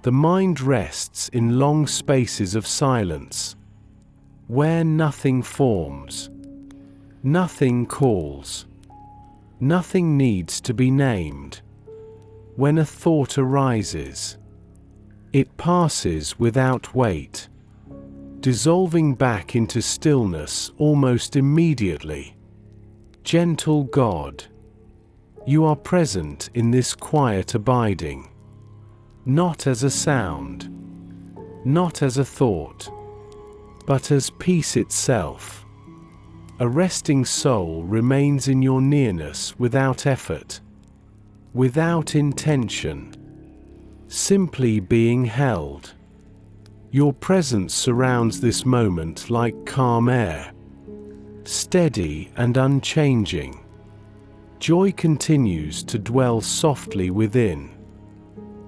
The mind rests in long spaces of silence, where nothing forms, nothing calls, nothing needs to be named. When a thought arises, it passes without weight, dissolving back into stillness almost immediately. Gentle God, you are present in this quiet abiding, not as a sound, not as a thought, but as peace itself. A resting soul remains in your nearness without effort, without intention, simply being held. Your presence surrounds this moment like calm air, steady and unchanging. Joy continues to dwell softly within,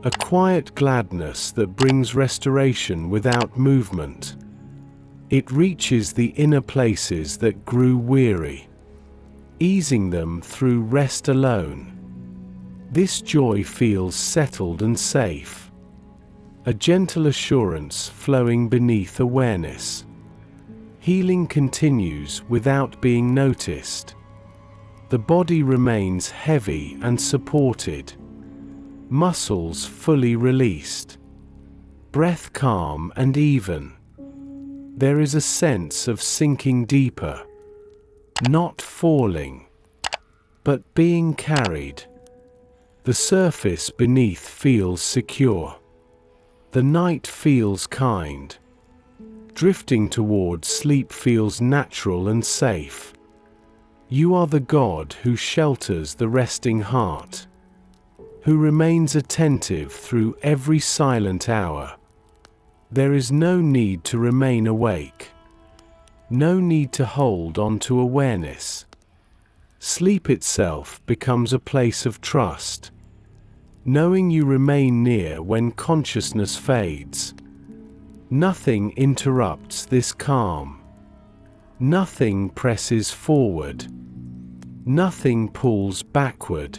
a quiet gladness that brings restoration without movement. It reaches the inner places that grew weary, easing them through rest alone. This joy feels settled and safe, a gentle assurance flowing beneath awareness. Healing continues without being noticed. The body remains heavy and supported, muscles fully released, breath calm and even. There is a sense of sinking deeper, not falling, but being carried. The surface beneath feels secure. The night feels kind. Drifting toward sleep feels natural and safe. You are the God who shelters the resting heart, who remains attentive through every silent hour. There is no need to remain awake, no need to hold on to awareness. Sleep itself becomes a place of trust, knowing you remain near when consciousness fades. Nothing interrupts this calm. Nothing presses forward. Nothing pulls backward.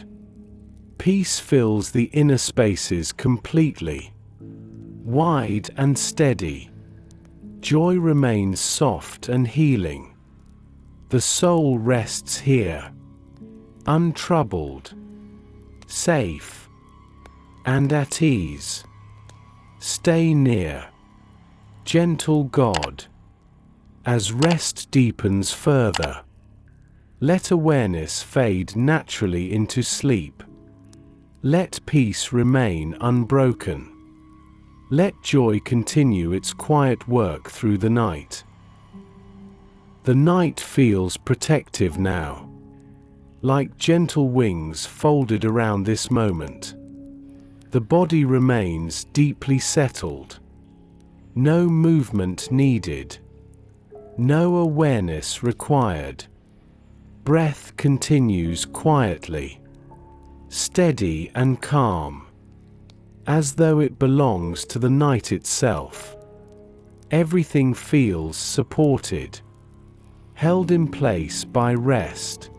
Peace fills the inner spaces completely, wide and steady. Joy remains soft and healing. The soul rests here, untroubled, safe, and at ease. Stay near, gentle God, as rest deepens further. Let awareness fade naturally into sleep. Let peace remain unbroken. Let joy continue its quiet work through the night. The night feels protective now, like gentle wings folded around this moment. The body remains deeply settled. No movement needed. No awareness required. Breath continues quietly, steady and calm, as though it belongs to the night itself. Everything feels supported, held in place by rest.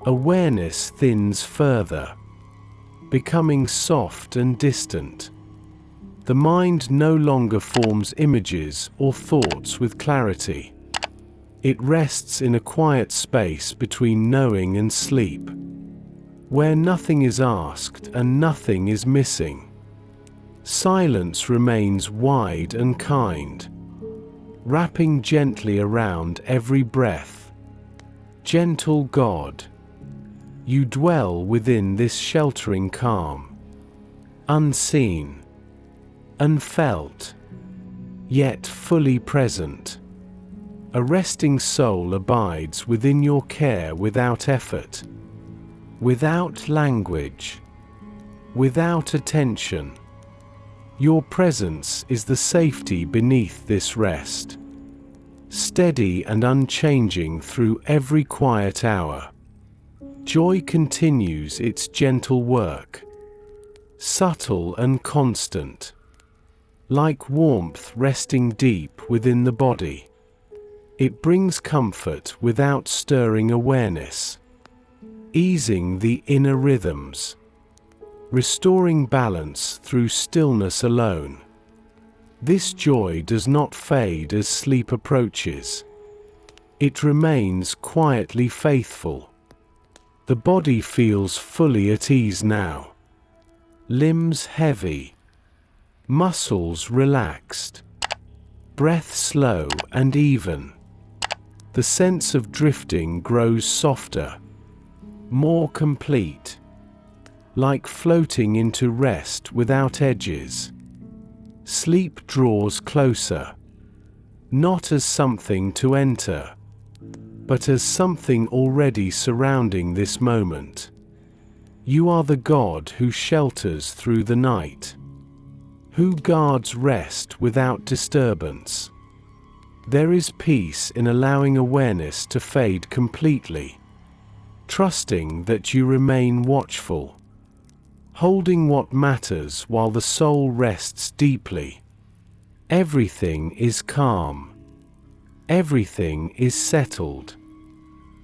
Awareness thins further, becoming soft and distant. The mind no longer forms images or thoughts with clarity. It rests in a quiet space between knowing and sleep, where nothing is asked and nothing is missing. Silence remains wide and kind. wrapping gently around every breath. Gentle God, you dwell within this sheltering calm, unseen, unfelt, yet fully present. A resting soul abides within your care without effort, without language, without attention. Your presence is the safety beneath this rest, steady and unchanging through every quiet hour. Joy continues its gentle work, subtle and constant, like warmth resting deep within the body. It brings comfort without stirring awareness, easing the inner rhythms, restoring balance through stillness alone. This joy does not fade as sleep approaches. It remains quietly faithful. The body feels fully at ease now. Limbs heavy, muscles relaxed, breath slow and even. The sense of drifting grows softer, more complete, like floating into rest without edges. Sleep draws closer, not as something to enter, but as something already surrounding this moment. You are the God who shelters through the night, who guards rest without disturbance. There is peace in allowing awareness to fade completely, trusting that you remain watchful, holding what matters while the soul rests deeply. Everything is calm. Everything is settled.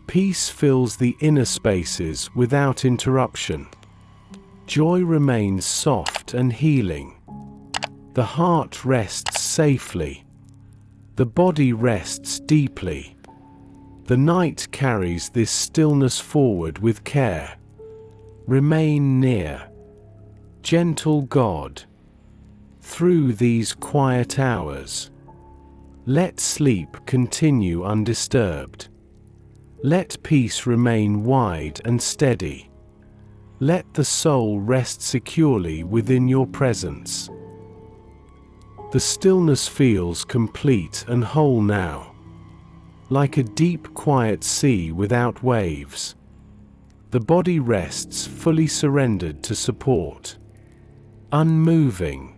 Peace fills the inner spaces without interruption. Joy remains soft and healing. The heart rests safely. The body rests deeply. The night carries this stillness forward with care. Remain near, gentle God, through these quiet hours. Let sleep continue undisturbed. Let peace remain wide and steady. Let the soul rest securely within your presence. The stillness feels complete and whole now, like a deep quiet sea without waves. The body rests fully surrendered to support, unmoving,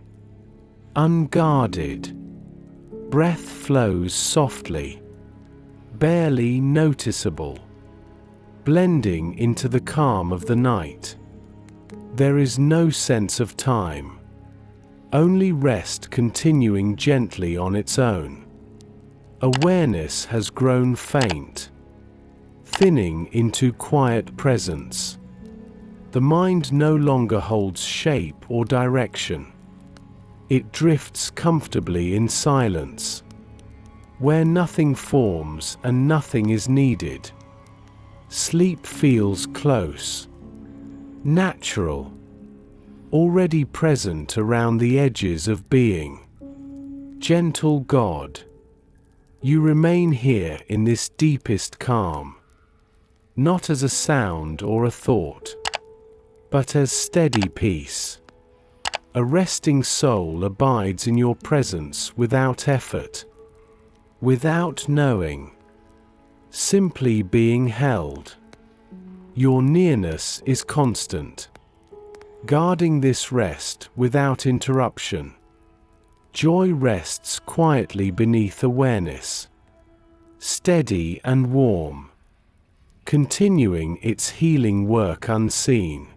unguarded. Breath flows softly, barely noticeable, blending into the calm of the night. There is no sense of time, only rest continuing gently on its own. Awareness has grown faint, thinning into quiet presence. The mind no longer holds shape or direction. It drifts comfortably in silence, where nothing forms and nothing is needed. Sleep feels close, natural, already present around the edges of being. Gentle God, you remain here in this deepest calm, not as a sound or a thought, but as steady peace. A resting soul abides in your presence without effort, without knowing, simply being held. Your nearness is constant, guarding this rest without interruption. Joy rests quietly beneath awareness, steady and warm, continuing its healing work unseen.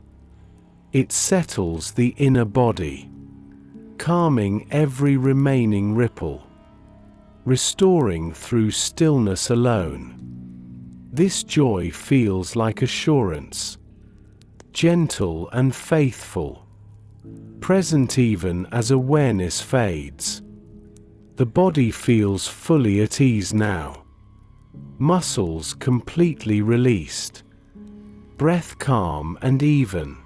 It settles the inner body, calming every remaining ripple, restoring through stillness alone. This joy feels like assurance, gentle and faithful, present even as awareness fades. The body feels fully at ease now, muscles completely released, breath calm and even.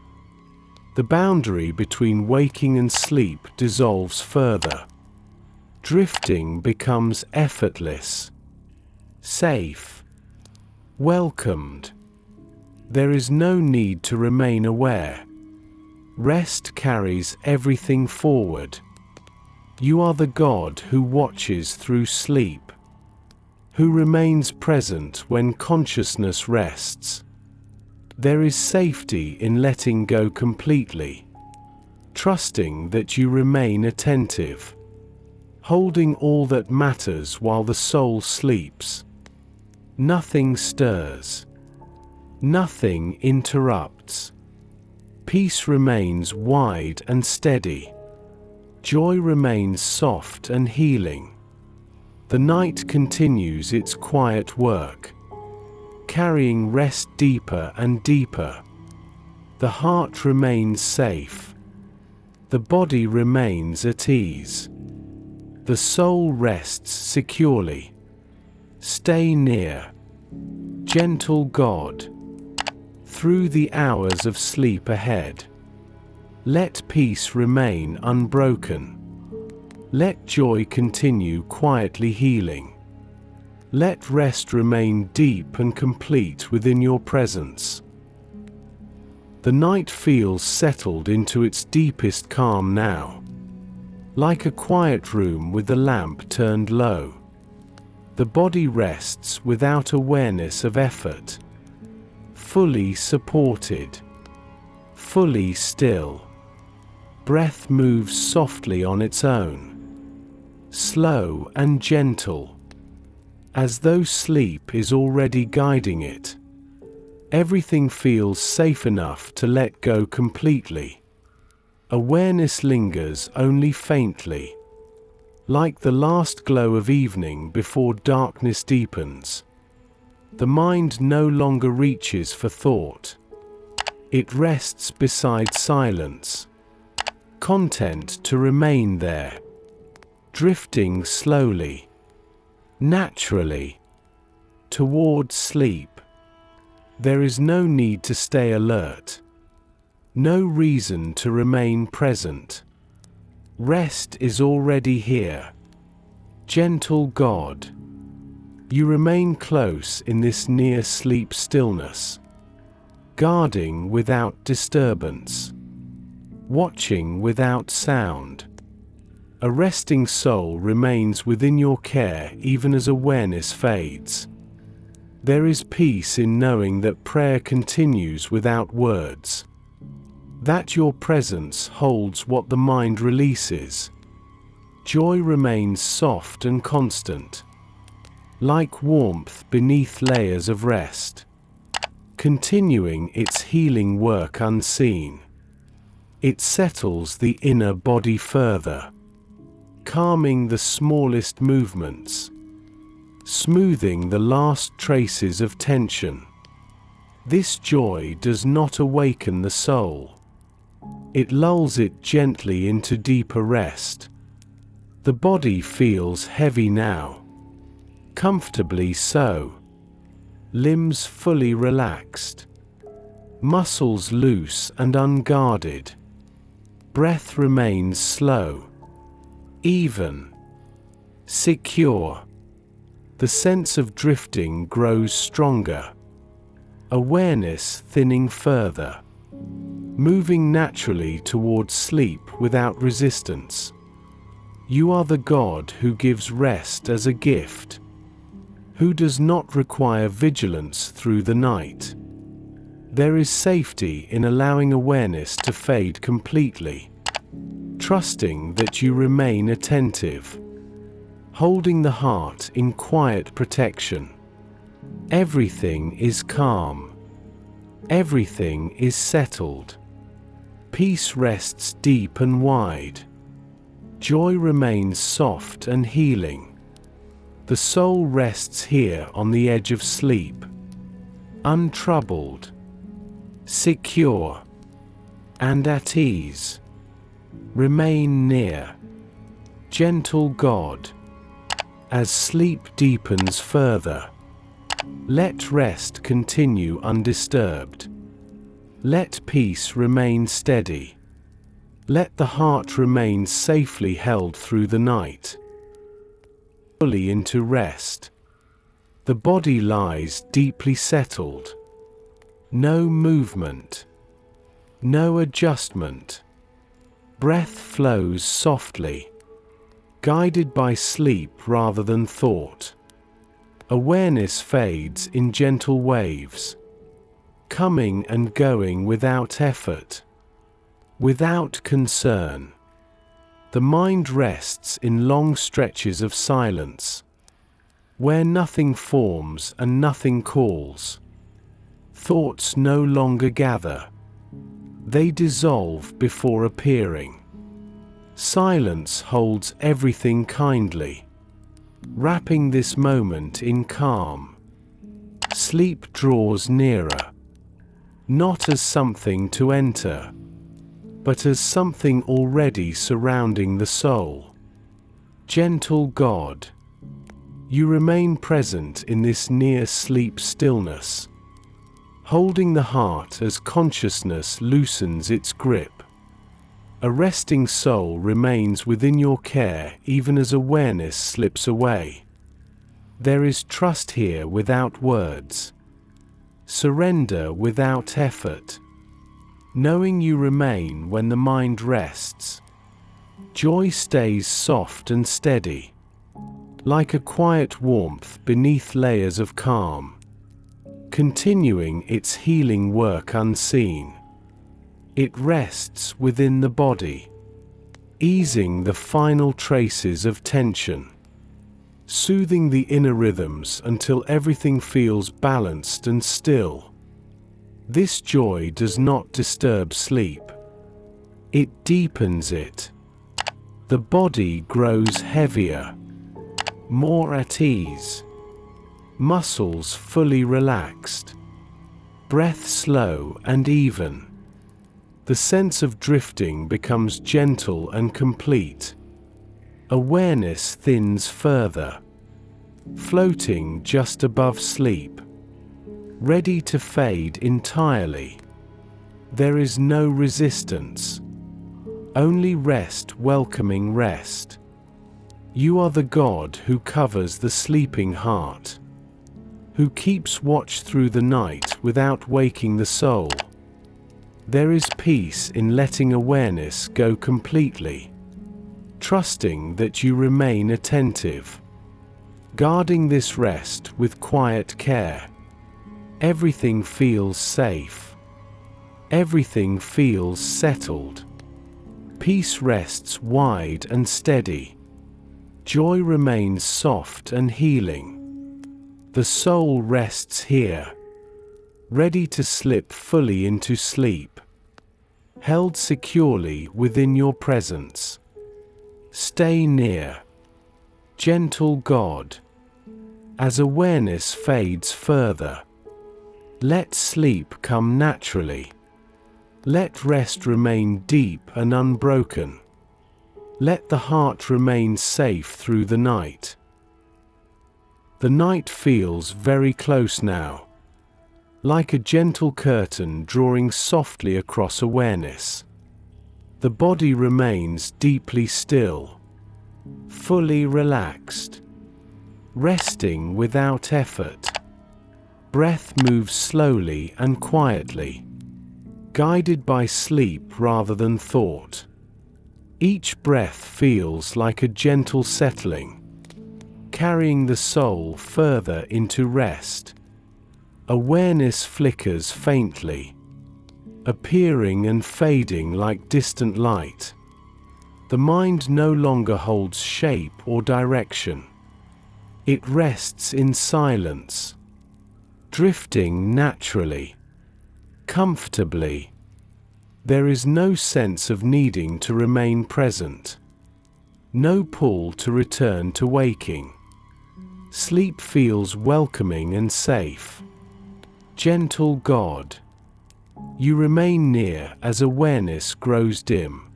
The boundary between waking and sleep dissolves further. Drifting becomes effortless, safe, welcomed. There is no need to remain aware. Rest carries everything forward. You are the God who watches through sleep, who remains present when consciousness rests. There is safety in letting go completely, trusting that you remain attentive, holding all that matters while the soul sleeps. Nothing stirs. Nothing interrupts. Peace remains wide and steady. Joy remains soft and healing. The night continues its quiet work, carrying rest deeper and deeper. The heart remains safe. The body remains at ease. The soul rests securely. Stay near, gentle God, through the hours of sleep ahead. Let peace remain unbroken. Let joy continue quietly healing. Let rest remain deep and complete within your presence. The night feels settled into its deepest calm now, like a quiet room with the lamp turned low. The body rests without awareness of effort, fully supported, fully still. Breath moves softly on its own, slow and gentle, as though sleep is already guiding it. Everything feels safe enough to let go completely. Awareness lingers only faintly, like the last glow of evening before darkness deepens. The mind no longer reaches for thought. It rests beside silence, content to remain there, drifting slowly, naturally, toward sleep. There is no need to stay alert, no reason to remain present. Rest is already here. Gentle God, you remain close in this near sleep stillness, guarding without disturbance, watching without sound. A resting soul remains within your care even as awareness fades. There is peace in knowing that prayer continues without words, that your presence holds what the mind releases. Joy remains soft and constant, like warmth beneath layers of rest, continuing its healing work unseen. It settles the inner body further, calming the smallest movements, smoothing the last traces of tension. This joy does not awaken the soul. It lulls it gently into deeper rest. The body feels heavy now, comfortably so. Limbs fully relaxed, muscles loose and unguarded. Breath remains slow, even, secure. The sense of drifting grows stronger, awareness thinning further, moving naturally towards sleep without resistance. You are the God who gives rest as a gift, who does not require vigilance through the night. There is safety in allowing awareness to fade completely, trusting that you remain attentive, holding the heart in quiet protection. Everything is calm. Everything is settled. Peace rests deep and wide. Joy remains soft and healing. The soul rests here on the edge of sleep, untroubled, secure, and at ease. Remain near, gentle God. As sleep deepens further, let rest continue undisturbed. Let peace remain steady. Let the heart remain safely held through the night. fully into rest. The body lies deeply settled. No movement. No adjustment. Breath flows softly, guided by sleep rather than thought. Awareness fades in gentle waves, coming and going without effort, without concern. The mind rests in long stretches of silence, where nothing forms and nothing calls. Thoughts no longer gather. They dissolve before appearing. Silence holds everything kindly, wrapping this moment in calm. Sleep draws nearer, not as something to enter, but as something already surrounding the soul. Gentle God, you remain present in this near sleep stillness, holding the heart as consciousness loosens its grip. A resting soul remains within your care even as awareness slips away. There is trust here without words, surrender without effort, knowing you remain when the mind rests. Joy stays soft and steady, like a quiet warmth beneath layers of calm, continuing its healing work unseen. It rests within the body, easing the final traces of tension, soothing the inner rhythms until everything feels balanced and still. This joy does not disturb sleep. It deepens it. The body grows heavier, more at ease, muscles fully relaxed, breath slow and even. The sense of drifting becomes gentle and complete. Awareness thins further, floating just above sleep, ready to fade entirely. There is no resistance, only rest welcoming rest. You are the God who covers the sleeping heart, who keeps watch through the night without waking the soul. There is peace in letting awareness go completely, trusting that you remain attentive, guarding this rest with quiet care. Everything feels safe. Everything feels settled. Peace rests wide and steady. Joy remains soft and healing. The soul rests here, ready to slip fully into sleep, held securely within your presence. Stay near, gentle God. As awareness fades further, let sleep come naturally. Let rest remain deep and unbroken. Let the heart remain safe through the night. The night feels very close now, like a gentle curtain drawing softly across awareness. The body remains deeply still, fully relaxed, resting without effort. Breath moves slowly and quietly, guided by sleep rather than thought. Each breath feels like a gentle settling, carrying the soul further into rest. Awareness flickers faintly, appearing and fading like distant light. The mind no longer holds shape or direction. It rests in silence, drifting naturally, comfortably. There is no sense of needing to remain present, no pull to return to waking. Sleep feels welcoming and safe. Gentle God, you remain near as awareness grows dim,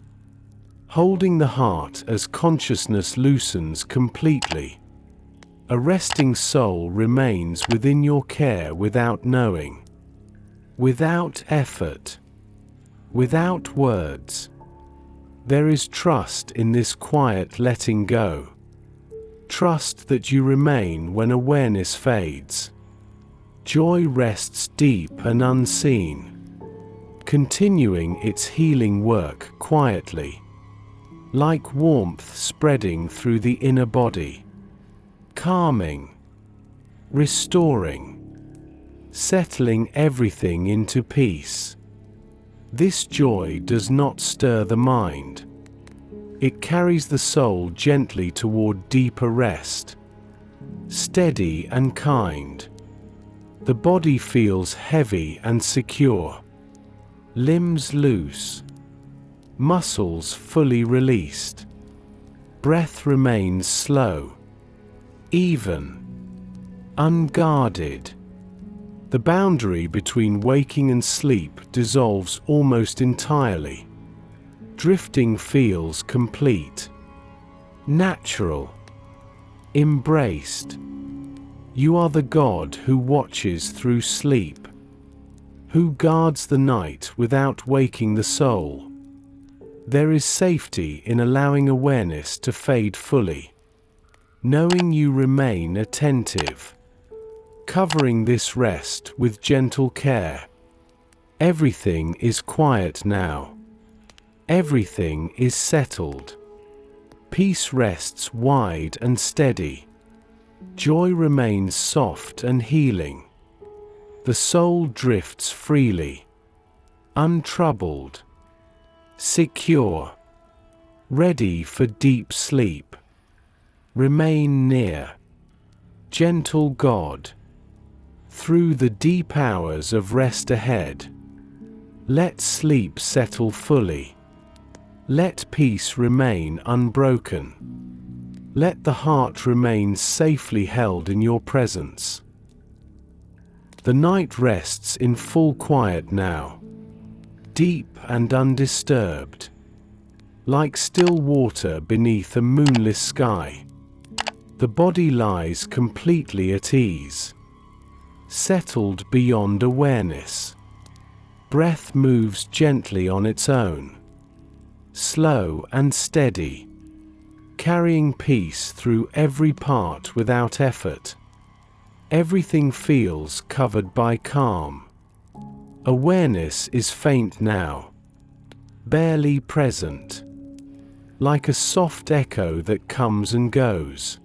holding the heart as consciousness loosens completely. A resting soul remains within your care without knowing, without effort, without words. There is trust in this quiet letting go. Trust that you remain when awareness fades. Joy rests deep and unseen, continuing its healing work quietly, like warmth spreading through the inner body, calming, restoring, settling everything into peace. This joy does not stir the mind. It carries the soul gently toward deeper rest. Steady and kind. The body feels heavy and secure. Limbs loose. Muscles fully released. Breath remains slow, even, unguarded. The boundary between waking and sleep dissolves almost entirely. Drifting feels complete, natural, embraced. You are the God who watches through sleep, who guards the night without waking the soul. There is safety in allowing awareness to fade fully, knowing you remain attentive, covering this rest with gentle care. Everything is quiet now. Everything is settled. Peace rests wide and steady. Joy remains soft and healing. The soul drifts freely, untroubled, secure, ready for deep sleep. Remain near, gentle God, through the deep hours of rest ahead. Let sleep settle fully. Let peace remain unbroken. Let the heart remain safely held in your presence. The night rests in full quiet now, deep and undisturbed, like still water beneath a moonless sky. The body lies completely at ease, settled beyond awareness. Breath moves gently on its own, slow and steady, carrying peace through every part without effort. Everything feels covered by calm. Awareness is faint now, barely present, like a soft echo that comes and goes.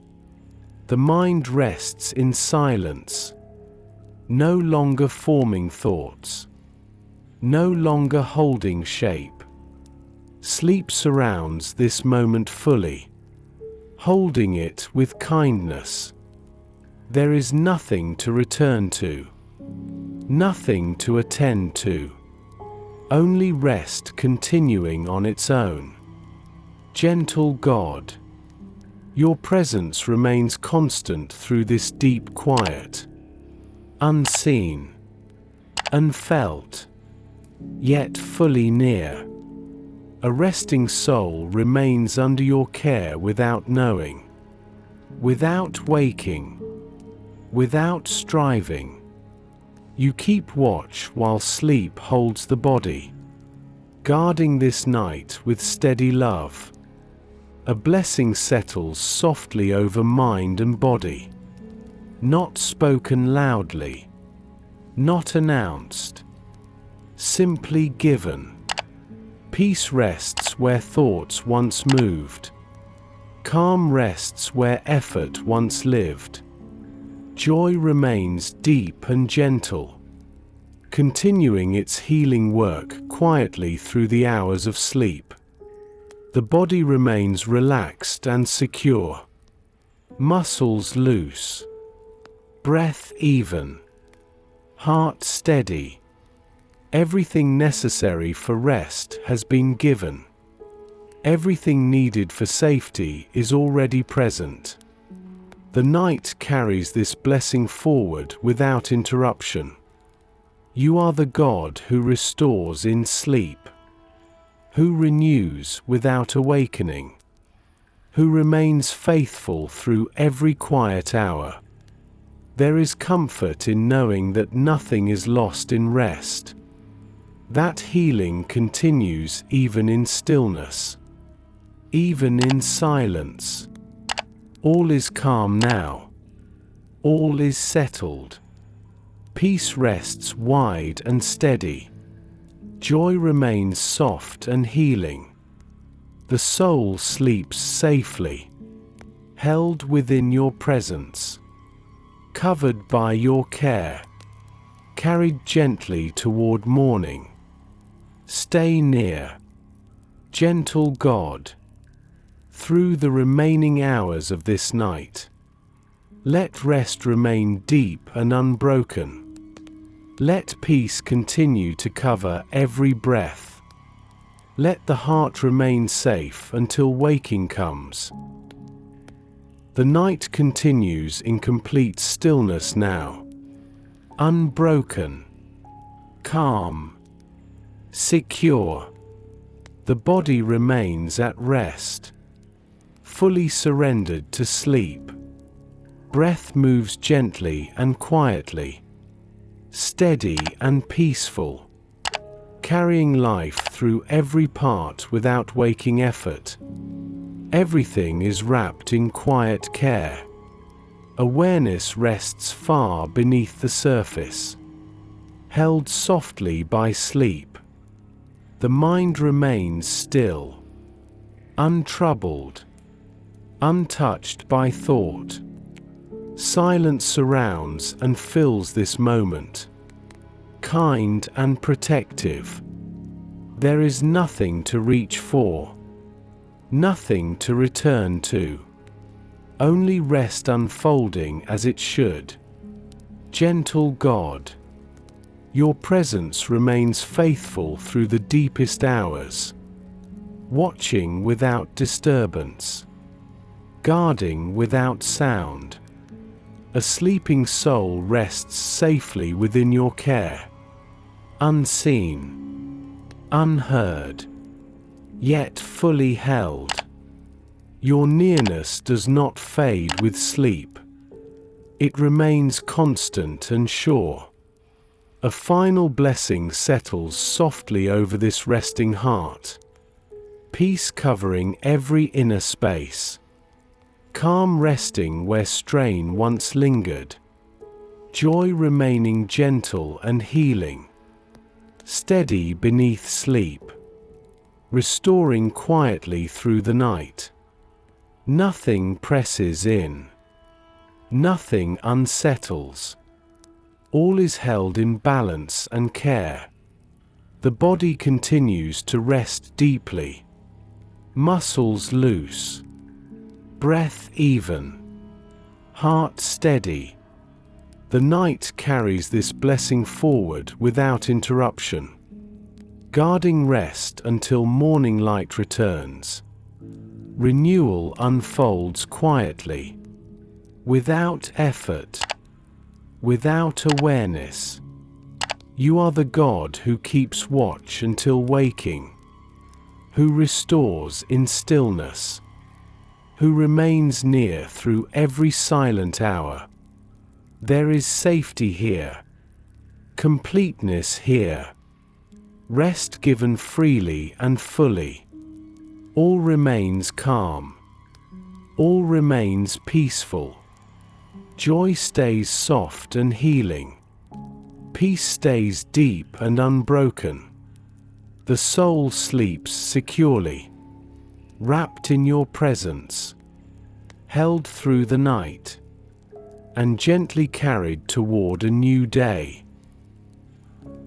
The mind rests in silence, no longer forming thoughts, no longer holding shape. Sleep surrounds this moment fully, holding it with kindness. There is nothing to return to, nothing to attend to, only rest continuing on its own. Gentle God, your presence remains constant through this deep quiet, unseen, unfelt, yet fully near. A resting soul remains under your care without knowing, without waking, without striving. You keep watch while sleep holds the body, guarding this night with steady love. A blessing settles softly over mind and body, not spoken loudly, not announced, simply given. Peace rests where thoughts once moved. Calm rests where effort once lived. Joy remains deep and gentle, continuing its healing work quietly through the hours of sleep. The body remains relaxed and secure, muscles loose, breath even, heart steady. Everything necessary for rest has been given. Everything needed for safety is already present. The night carries this blessing forward without interruption. You are the God who restores in sleep, who renews without awakening, who remains faithful through every quiet hour. There is comfort in knowing that nothing is lost in rest. That healing continues even in stillness, even in silence. All is calm now. All is settled. Peace rests wide and steady. Joy remains soft and healing. The soul sleeps safely, held within your presence, covered by your care, carried gently toward morning. Stay near, gentle God, through the remaining hours of this night. Let rest remain deep and unbroken. Let peace continue to cover every breath. Let the heart remain safe until waking comes. The night continues in complete stillness now. Unbroken, calm, secure. The body remains at rest, fully surrendered to sleep. Breath moves gently and quietly, steady and peaceful, carrying life through every part without waking effort. Everything is wrapped in quiet care. Awareness rests far beneath the surface, held softly by sleep. The mind remains still, untroubled, untouched by thought. Silence surrounds and fills this moment, kind and protective. There is nothing to reach for, nothing to return to, only rest unfolding as it should. Gentle God, your presence remains faithful through the deepest hours, watching without disturbance, guarding without sound. A sleeping soul rests safely within your care, unseen, unheard, yet fully held. Your nearness does not fade with sleep. It remains constant and sure. A final blessing settles softly over this resting heart, peace covering every inner space. Calm resting where strain once lingered, joy remaining gentle and healing, steady beneath sleep, restoring quietly through the night. Nothing presses in, nothing unsettles. All is held in balance and care. The body continues to rest deeply, muscles loose, breath even, heart steady. The night carries this blessing forward without interruption, guarding rest until morning light returns. Renewal unfolds quietly, without effort, without awareness. You are the God who keeps watch until waking, who restores in stillness, who remains near through every silent hour. There is safety here, completeness here, rest given freely and fully. All remains calm, all remains peaceful. Joy stays soft and healing. Peace stays deep and unbroken. The soul sleeps securely, wrapped in your presence, held through the night, and gently carried toward a new day.